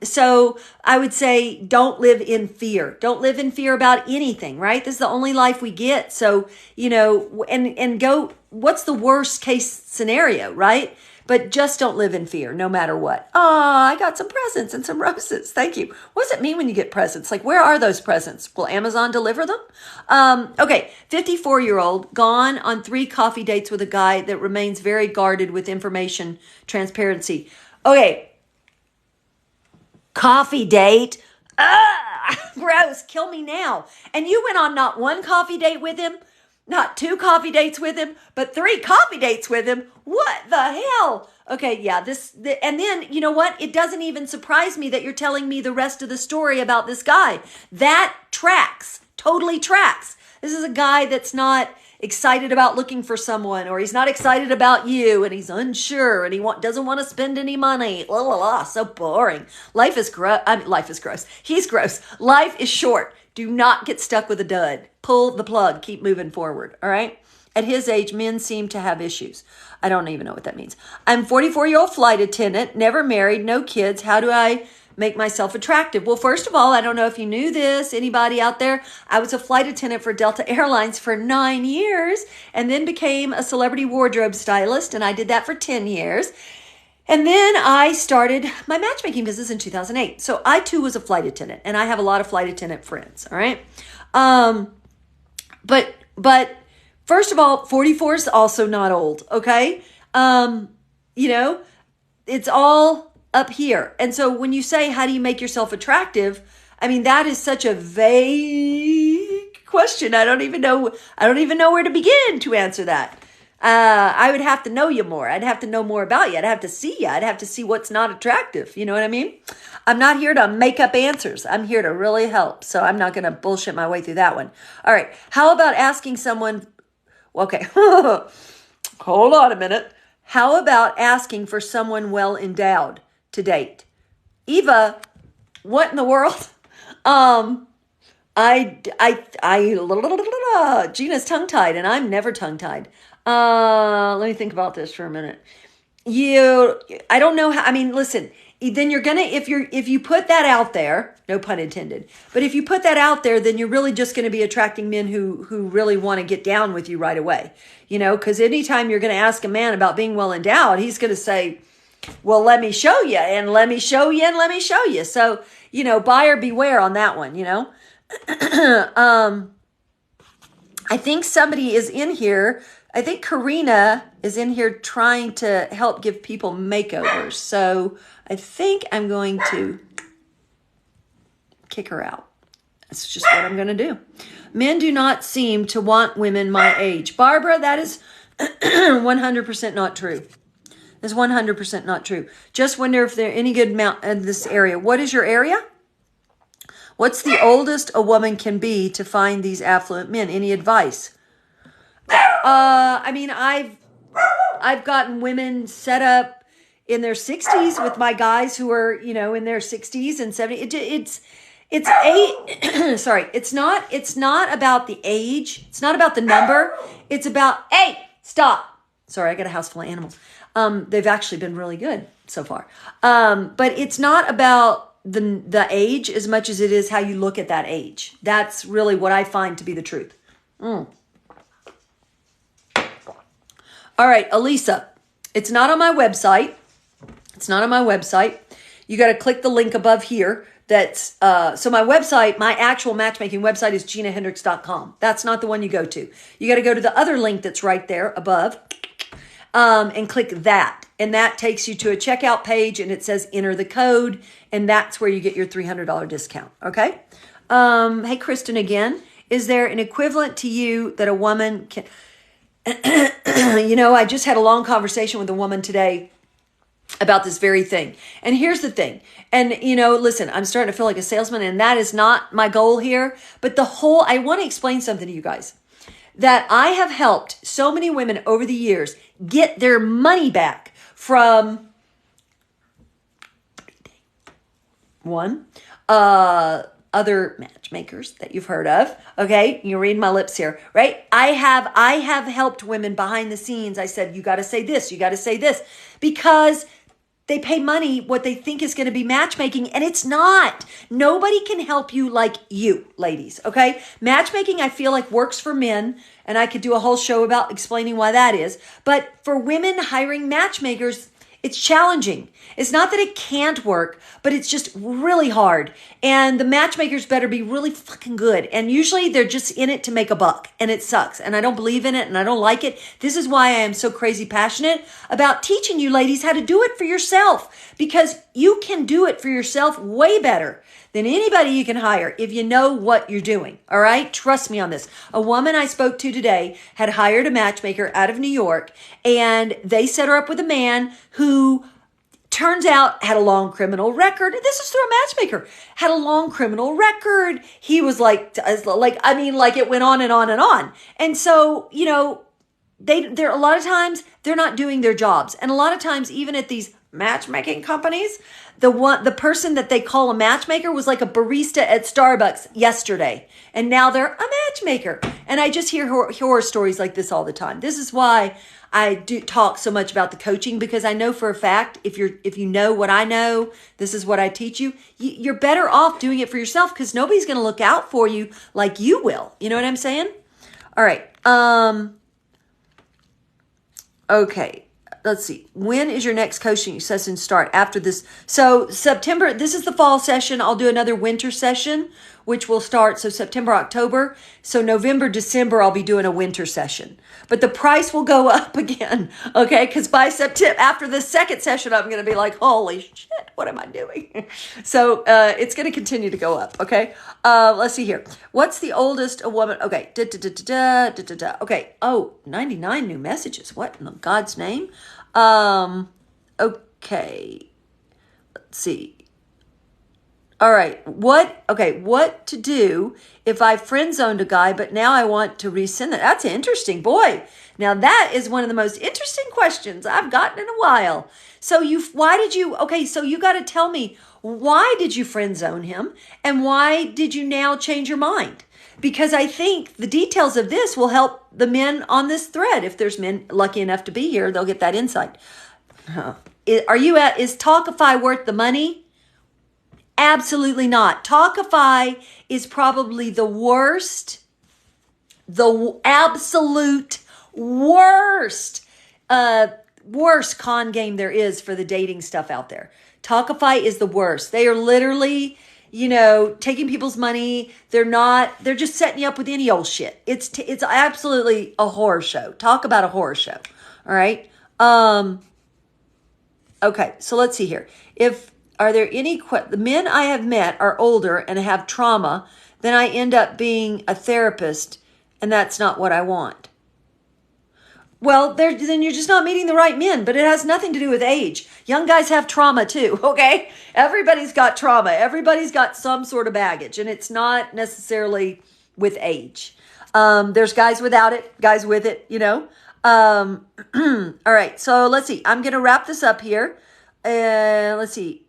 So I would say, don't live in fear. Don't live in fear about anything, right? This is the only life we get. So, and go, what's the worst case scenario, right? But just don't live in fear, no matter what. Oh, I got some presents and some roses. Thank you. What does it mean when you get presents? Like, where are those presents? Will Amazon deliver them? Okay, 54-year-old, gone on 3 coffee dates with a guy that remains very guarded with information transparency. Okay, coffee date. Gross, kill me now. And you went on not 1 coffee date with him, not 2 coffee dates with him, but 3 coffee dates with him. What the hell? Okay, yeah, and then, you know what? It doesn't even surprise me that you're telling me the rest of the story about this guy. That tracks, totally tracks. This is a guy that's not excited about looking for someone, or he's not excited about you, and he's unsure, and he doesn't want to spend any money. La la la, so boring. Life is gross. Life is gross. He's gross. Life is short. Do not get stuck with a dud. Pull the plug. Keep moving forward. All right. At his age, men seem to have issues. I don't even know what that means. I'm 44-year-old flight attendant, never married, no kids. How do I make myself attractive? Well, first of all, I don't know if you knew this, anybody out there, I was a flight attendant for Delta Airlines for 9 years and then became a celebrity wardrobe stylist. And I did that for 10 years. And then I started my matchmaking business in 2008. So I too was a flight attendant, and I have a lot of flight attendant friends. All right. But first of all, 44 is also not old. Okay. It's all up here. And so when you say, how do you make yourself attractive? I mean, that is such a vague question. I don't even know where to begin to answer that. I would have to know you more. I'd have to know more about you. I'd have to see you. I'd have to see what's not attractive. You know what I mean? I'm not here to make up answers. I'm here to really help. So I'm not going to bullshit my way through that one. All right. How about asking someone? Okay. Hold on a minute. How about asking for someone well endowed to date? Eva, what in the world? Gina's tongue-tied, and I'm never tongue-tied. Let me think about this for a minute. I don't know how, I mean, listen, then you're going to, if you put that out there, no pun intended, but if you put that out there, then you're really just going to be attracting men who really want to get down with you right away. Because anytime you're going to ask a man about being well endowed, he's going to say, well, let me show you, and let me show you, and let me show you. So, buyer beware on that one, I think somebody is in here. I think Karina is in here trying to help give people makeovers. So I think I'm going to kick her out. That's just what I'm going to do. Men do not seem to want women my age. Barbara, that is 100% not true. That's 100% not true. Just wonder if there are any good amount in this area. What is your area? What's the oldest a woman can be to find these affluent men? Any advice? I mean, I've gotten women set up in their 60s with my guys who are, in their 60s and 70s. It's not about the age. It's not about the number. It's about, hey, stop. Sorry, I got a house full of animals. They've actually been really good so far. But it's not about the age as much as it is how you look at that age. That's really what I find to be the truth. All right, Elisa, it's not on my website. You got to click the link above here. So my website, my actual matchmaking website is ginahendrix.com. That's not the one you go to. You got to go to the other link that's right there above, and click that. And that takes you to a checkout page, and it says enter the code, and that's where you get your $300 discount. Okay. Hey, Kristen again. Is there an equivalent to you that a woman can, I just had a long conversation with a woman today about this very thing. And here's the thing. And, listen, I'm starting to feel like a salesman, and that is not my goal here. But I want to explain something to you guys. That I have helped so many women over the years get their money back from other matchmakers that you've heard of. Okay. You read my lips here, right? I have helped women behind the scenes. I said, you got to say this, you got to say this, because they pay money what they think is going to be matchmaking, and it's not. Nobody can help you like you, ladies, okay? Matchmaking, I feel like, works for men, and I could do a whole show about explaining why that is. But for women hiring matchmakers, It's challenging. It's not that it can't work, but it's just really hard. And the matchmakers better be really fucking good. And usually they're just in it to make a buck, and it sucks. And I don't believe in it, and I don't like it. This is why I am so crazy passionate about teaching you ladies how to do it for yourself, because you can do it for yourself way better than anybody you can hire if you know what you're doing. All right? Trust me on this. A woman I spoke to today had hired a matchmaker out of New York, and they set her up with a man who turns out had a long criminal record. This is through a matchmaker. Had a long criminal record. He was like it went on and on and on. And so, they're a lot of times they're not doing their jobs. And a lot of times, even at these matchmaking companies, the person that they call a matchmaker was like a barista at Starbucks yesterday, and now they're a matchmaker. And I just hear horror stories like this all the time. This is why I do talk so much about the coaching, because I know for a fact, if you know what I know, this is what I teach you, you're better off doing it for yourself, because nobody's going to look out for you like you will. You know what I'm saying? All right. Okay. Let's see. When is your next coaching session start after this? So September, this is the fall session. I'll do another winter session, which will start. So September, October. So November, December, I'll be doing a winter session, but the price will go up again. Okay. Cause by September, after the second session, I'm going to be like, holy shit, what am I doing? So, it's going to continue to go up. Okay. Let's see here. What's the oldest a woman? Okay. Okay. Oh, 99 new messages. What in God's name? Okay. Let's see. All right. What to do if I friend zoned a guy, but now I want to resend it? That's interesting, boy. Now that is one of the most interesting questions I've gotten in a while. So you got to tell me, why did you friend zone him, and why did you now change your mind? Because I think the details of this will help the men on this thread. If there's men lucky enough to be here, they'll get that insight. Is Talkify worth the money? Absolutely not. Talkify is probably the absolute worst con game there is for the dating stuff out there. Talkify is the worst. They are literally, taking people's money. They're just setting you up with any old shit. It's absolutely a horror show. Talk about a horror show. All right. Okay. So let's see here. Are there any, the men I have met are older and have trauma, then I end up being a therapist, and that's not what I want. Well, then you're just not meeting the right men, but it has nothing to do with age. Young guys have trauma too, okay? Everybody's got trauma. Everybody's got some sort of baggage, and it's not necessarily with age. There's guys without it, guys with it, All right, so let's see. I'm going to wrap this up here. Let's see.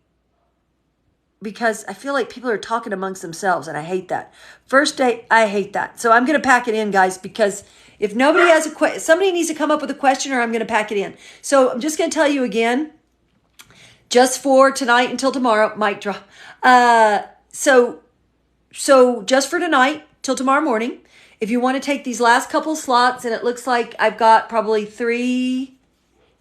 Because I feel like people are talking amongst themselves, and I hate that. First date, I hate that. So I'm going to pack it in, guys, because if nobody has somebody needs to come up with a question, or I'm going to pack it in. So I'm just going to tell you again, just for tonight until tomorrow, mic drop. So just for tonight till tomorrow morning, if you want to take these last couple slots, and it looks like I've got probably 3.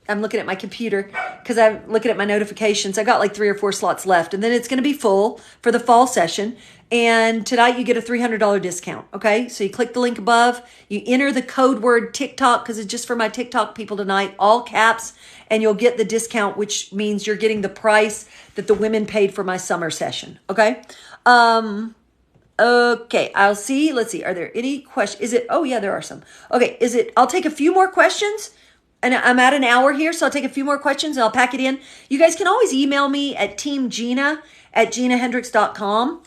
I'm looking at my computer because I'm looking at my notifications. I got like 3 or 4 slots left, and then it's going to be full for the fall session. And tonight you get a $300 discount. Okay. So you click the link above, you enter the code word TikTok, because it's just for my TikTok people tonight, all caps, and you'll get the discount, which means you're getting the price that the women paid for my summer session. Okay. Okay. I'll see. Let's see. Are there any questions? Oh yeah, there are some. Okay. I'll take a few more questions. And I'm at an hour here, so I'll take a few more questions and I'll pack it in. You guys can always email me at teamgina@ginahendrix.com.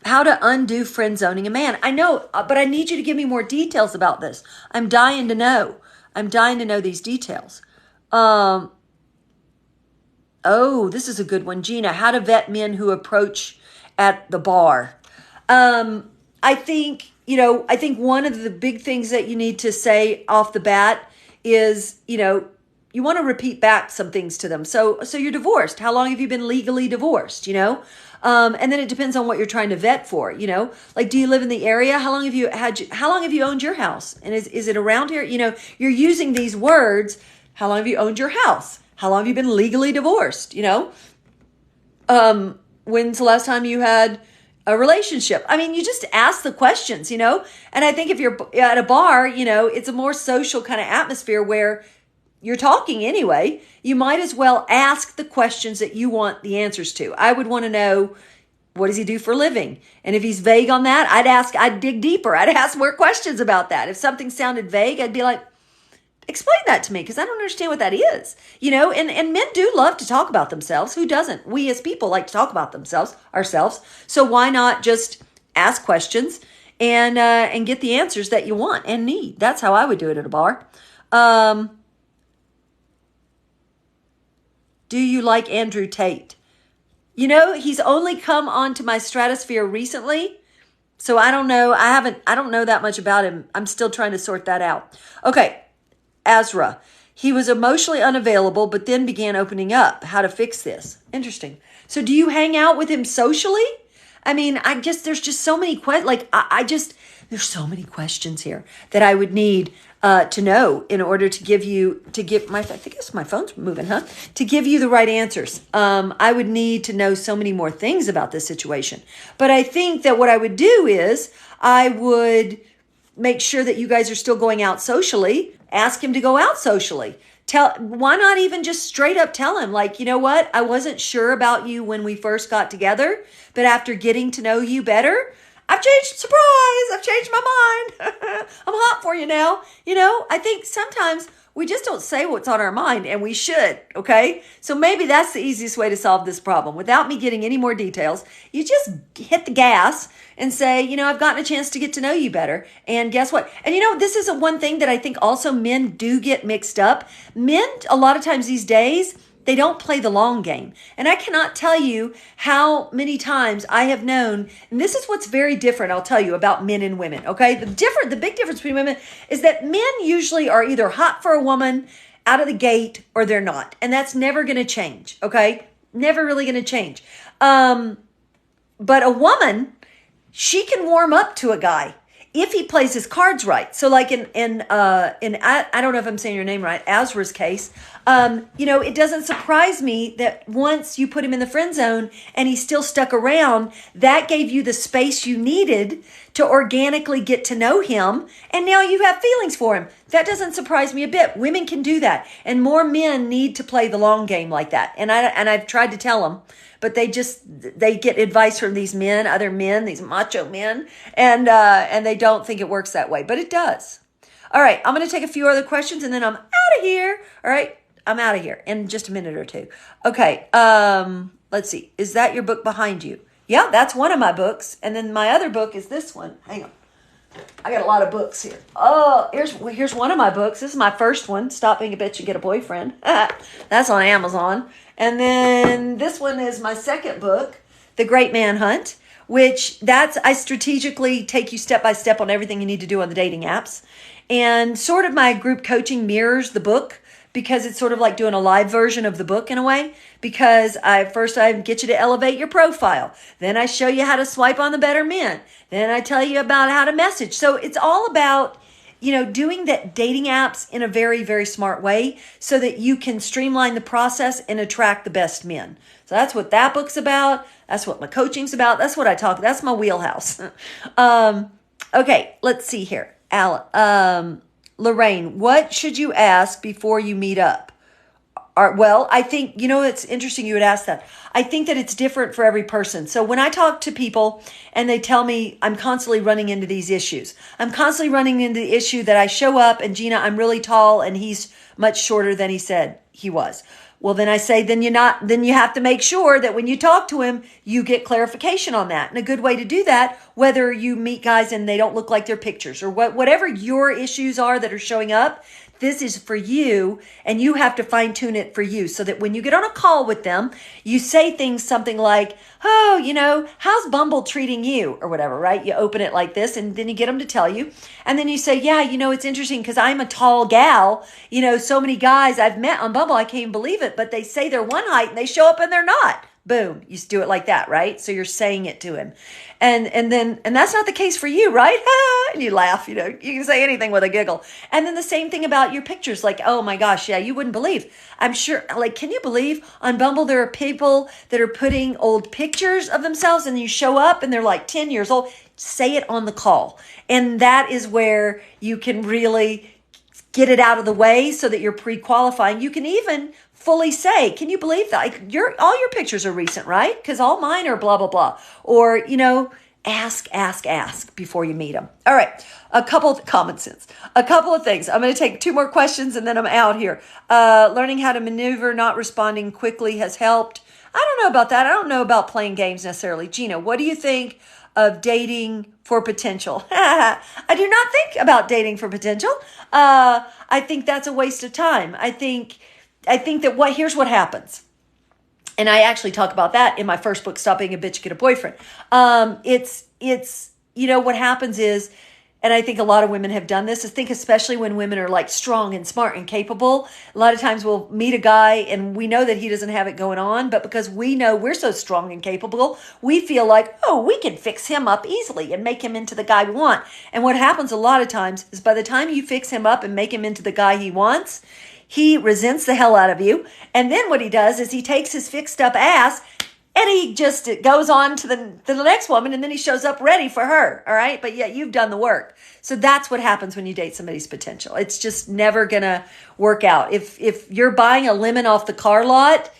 How to undo friend zoning a man. I know, but I need you to give me more details about this. I'm dying to know. These details. Oh, this is a good one. Gina, how to vet men who approach at the bar. I think one of the big things that you need to say off the bat is, you want to repeat back some things to them. So you're divorced. How long have you been legally divorced? And then it depends on what you're trying to vet for, like, do you live in the area? How long have you owned your house? And is it around here? You're using these words How long have you owned your house? How long have you been legally divorced? When's the last time you had a relationship? I mean, you just ask the questions, and I think if you're at a bar, it's a more social kind of atmosphere where you're talking anyway. You might as well ask the questions that you want the answers to. I would want to know, what does he do for a living? And if he's vague on that, I'd dig deeper. I'd ask more questions about that. If something sounded vague, I'd be like, explain that to me, because I don't understand what that is. And men do love to talk about themselves. Who doesn't? We as people like to talk about ourselves. So why not just ask questions and get the answers that you want and need? That's how I would do it at a bar. Do you like Andrew Tate? He's only come onto my stratosphere recently. So I don't know. I don't know that much about him. I'm still trying to sort that out. Okay. Azra. He was emotionally unavailable, but then began opening up. How to fix this? Interesting. So do you hang out with him socially? I mean, there's just so many questions. There's so many questions here that I would need to know in order to give I guess my phone's moving, huh? To give you the right answers. I would need to know so many more things about this situation. But I think that what I would do is I would make sure that you guys are still going out socially. Ask him to go out socially. Why not even just straight up tell him, like, you know what? I wasn't sure about you when we first got together, but after getting to know you better, I've changed my mind. I'm hot for you now. I think sometimes we just don't say what's on our mind, and we should, okay? So maybe that's the easiest way to solve this problem. Without me getting any more details, you just hit the gas and say, I've gotten a chance to get to know you better. And guess what? And this is one thing that I think also men do get mixed up. Men, a lot of times these days, they don't play the long game. And I cannot tell you how many times I have known, and this is what's very different, I'll tell you, about men and women, okay? The big difference between women is that men usually are either hot for a woman out of the gate or they're not. And that's never going to change, okay? Never really going to change. But a woman, she can warm up to a guy if he plays his cards right. So like in I don't know if I'm saying your name right, Azra's case, it doesn't surprise me that once you put him in the friend zone and he still stuck around, that gave you the space you needed to organically get to know him. And now you have feelings for him. That doesn't surprise me a bit. Women can do that. And more men need to play the long game like that. And I've tried to tell them, but they get advice from these men, other men, these macho men, and they don't think it works that way, but it does. All right, I'm going to take a few other questions and then I'm out of here. All right, I'm out of here in just a minute or two. Okay, let's see. Is that your book behind you? Yeah, that's one of my books. And then my other book is this one. Hang on. I got a lot of books here. Oh, here's one of my books. This is my first one. Stop Being a Bitch and Get a Boyfriend. That's on Amazon. And then this one is my second book, The Great Manhunt, which I strategically take you step by step on everything you need to do on the dating apps. And sort of my group coaching mirrors the book because it's sort of like doing a live version of the book in a way, because I get you to elevate your profile. Then I show you how to swipe on the better men. Then I tell you about how to message. So it's all about, doing that dating apps in a very, very smart way so that you can streamline the process and attract the best men. So that's what that book's about. That's what my coaching's about. That's what I talk. That's my wheelhouse. Okay, let's see here. Lorraine, what should you ask before you meet up? Well, I think, it's interesting you would ask that. I think that it's different for every person. So when I talk to people and they tell me I'm constantly running into these issues, I'm constantly running into the issue that I show up and Gina, I'm really tall and he's much shorter than he said he was. Well, then I say, then you have to make sure that when you talk to him, you get clarification on that. And a good way to do that, whether you meet guys and they don't look like their pictures or whatever your issues are that are showing up, this is for you, and you have to fine tune it for you so that when you get on a call with them, you say things something like, oh, how's Bumble treating you or whatever, right? You open it like this and then you get them to tell you. And then you say, yeah, it's interesting because I'm a tall gal. So many guys I've met on Bumble, I can't even believe it, but they say they're one height and they show up and they're not. Boom. You do it like that, right? So you're saying it to him. And that's not the case for you, right? And you laugh, you can say anything with a giggle. And then the same thing about your pictures. Like, oh my gosh, yeah, you wouldn't believe. I'm sure, like, can you believe on Bumble there are people that are putting old pictures of themselves and you show up and they're like 10 years old? Say it on the call. And that is where you can really get it out of the way so that you're pre-qualifying. You can even fully say, can you believe that? Like, all your pictures are recent, right? Because all mine are blah, blah, blah. Or, ask before you meet them. All right. A couple of common sense. A couple of things. I'm going to take 2 more questions and then I'm out here. Learning how to maneuver, not responding quickly has helped. I don't know about that. I don't know about playing games necessarily. Gina, what do you think of dating for potential? I do not think about dating for potential. I think that's a waste of time. I think that here's what happens. And I actually talk about that in my first book, Stop Being a Bitch, Get a Boyfriend. What happens is, and I think a lot of women have done this, especially when women are like strong and smart and capable. A lot of times we'll meet a guy and we know that he doesn't have it going on, but because we know we're so strong and capable, we feel like, oh, we can fix him up easily and make him into the guy we want. And what happens a lot of times is by the time you fix him up and make him into the guy he wants, he resents the hell out of you. And then what he does is he takes his fixed up ass and he just goes on to the next woman, and then he shows up ready for her. All right. But yeah, you've done the work. So that's what happens when you date somebody's potential. It's just never going to work out. If you're buying a lemon off the car lot,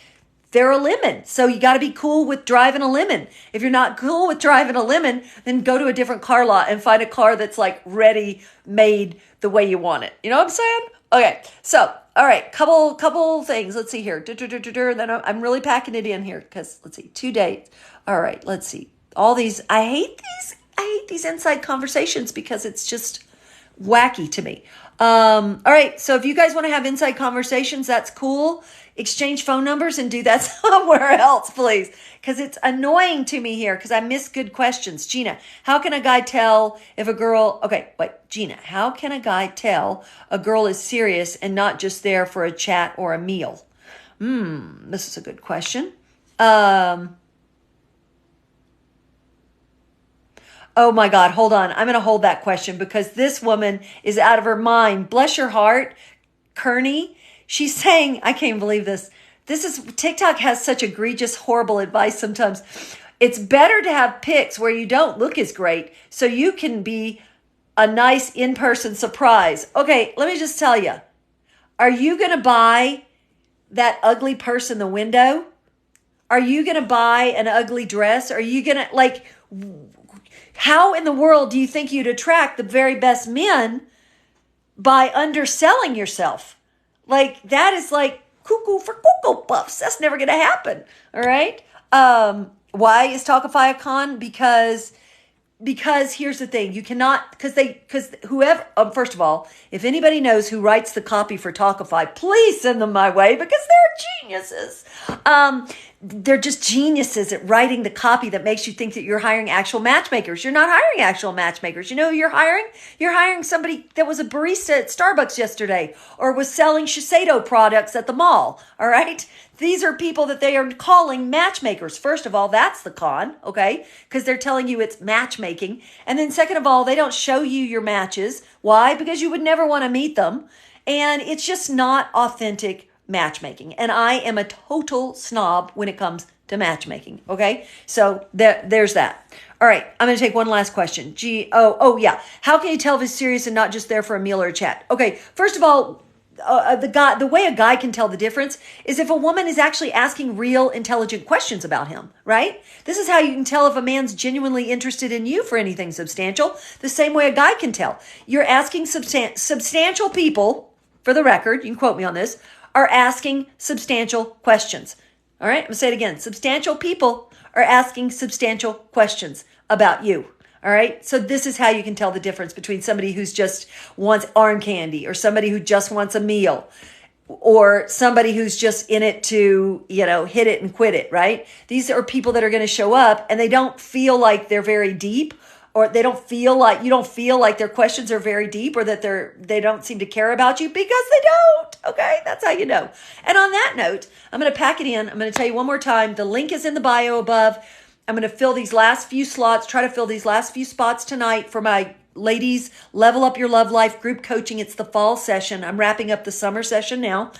they're a lemon. So you got to be cool with driving a lemon. If you're not cool with driving a lemon, then go to a different car lot and find a car that's like ready made the way you want it. You know what I'm saying? Okay. So, all right. Couple things. Let's see here. Then I'm really packing it in here because let's see, 2 dates. All right. Let's see. All these, I hate these inside conversations because it's just wacky to me. All right. So if you guys want to have inside conversations, that's cool. Exchange phone numbers and do that somewhere else, please. Because it's annoying to me here because I miss good questions. Gina, how can a guy tell if a girl, Gina, how can a guy tell a girl is serious and not just there for a chat or a meal? This is a good question. Oh my God, hold on. I'm going to hold that question because this woman is out of her mind. Bless your heart, Kearney. She's saying, I can't believe this. TikTok has such egregious, horrible advice sometimes. It's better to have pics where you don't look as great so you can be a nice in-person surprise. Okay, let me just tell you. Are you going to buy that ugly purse in the window? Are you going to buy an ugly dress? Are you going to, how in the world do you think you'd attract the very best men by underselling yourself? That is like cuckoo for Cocoa Puffs. That's never going to happen. All right. Why is Talkify a con? Because here's the thing. You cannot, because whoever, first of all, if anybody knows who writes the copy for Talkify, please send them my way because they're geniuses. They're just geniuses at writing the copy that makes you think that you're hiring actual matchmakers. You're not hiring actual matchmakers. You know who you're hiring? You're hiring somebody that was a barista at Starbucks yesterday or was selling Shiseido products at the mall. All right. These are people that they are calling matchmakers. First of all, that's the con, okay? Because they're telling you it's matchmaking. And then second of all, they don't show you your matches. Why? Because you would never want to meet them. And it's just not authentic matchmaking. And I am a total snob when it comes to matchmaking, okay? So there's that. All right, I'm going to take one last question. Yeah. How can you tell if it's serious and not just there for a meal or a chat? Okay, first of all, the way a guy can tell the difference is if a woman is actually asking real intelligent questions about him, right? This is how you can tell if a man's genuinely interested in you for anything substantial. The same way a guy can tell. You're asking substantial people, for the record, you can quote me on this, are asking substantial questions. All right, I'm gonna say it again. Substantial people are asking substantial questions about you. All right. So this is how you can tell the difference between somebody who's just wants arm candy or somebody who just wants a meal or somebody who's just in it to, hit it and quit it. Right. These are people that are going to show up and they don't feel like they're very deep. or they don't feel like, you don't feel like their questions are very deep, or that they don't seem to care about you, because they don't. Okay, that's how you know. And on that note, I'm going to pack it in. I'm going to tell you one more time. The link is in the bio above. I'm going to fill these last few slots, try to fill these last few spots tonight for my ladies Level Up Your Love Life group coaching. It's the fall session. I'm wrapping up the summer session now.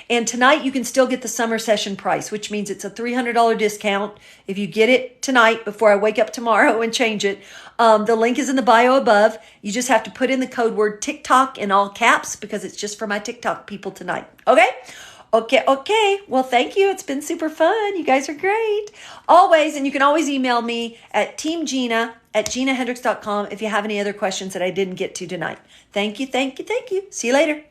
And tonight you can still get the summer session price, which means it's a $300 discount if you get it tonight before I wake up tomorrow and change it. The link is in the bio above. You just have to put in the code word TikTok in all caps, because it's just for my TikTok people tonight. Okay? Okay. Well, thank you. It's been super fun. You guys are great. Always, and you can always email me at teamgina@ginahendrix.com if you have any other questions that I didn't get to tonight. Thank you. See you later.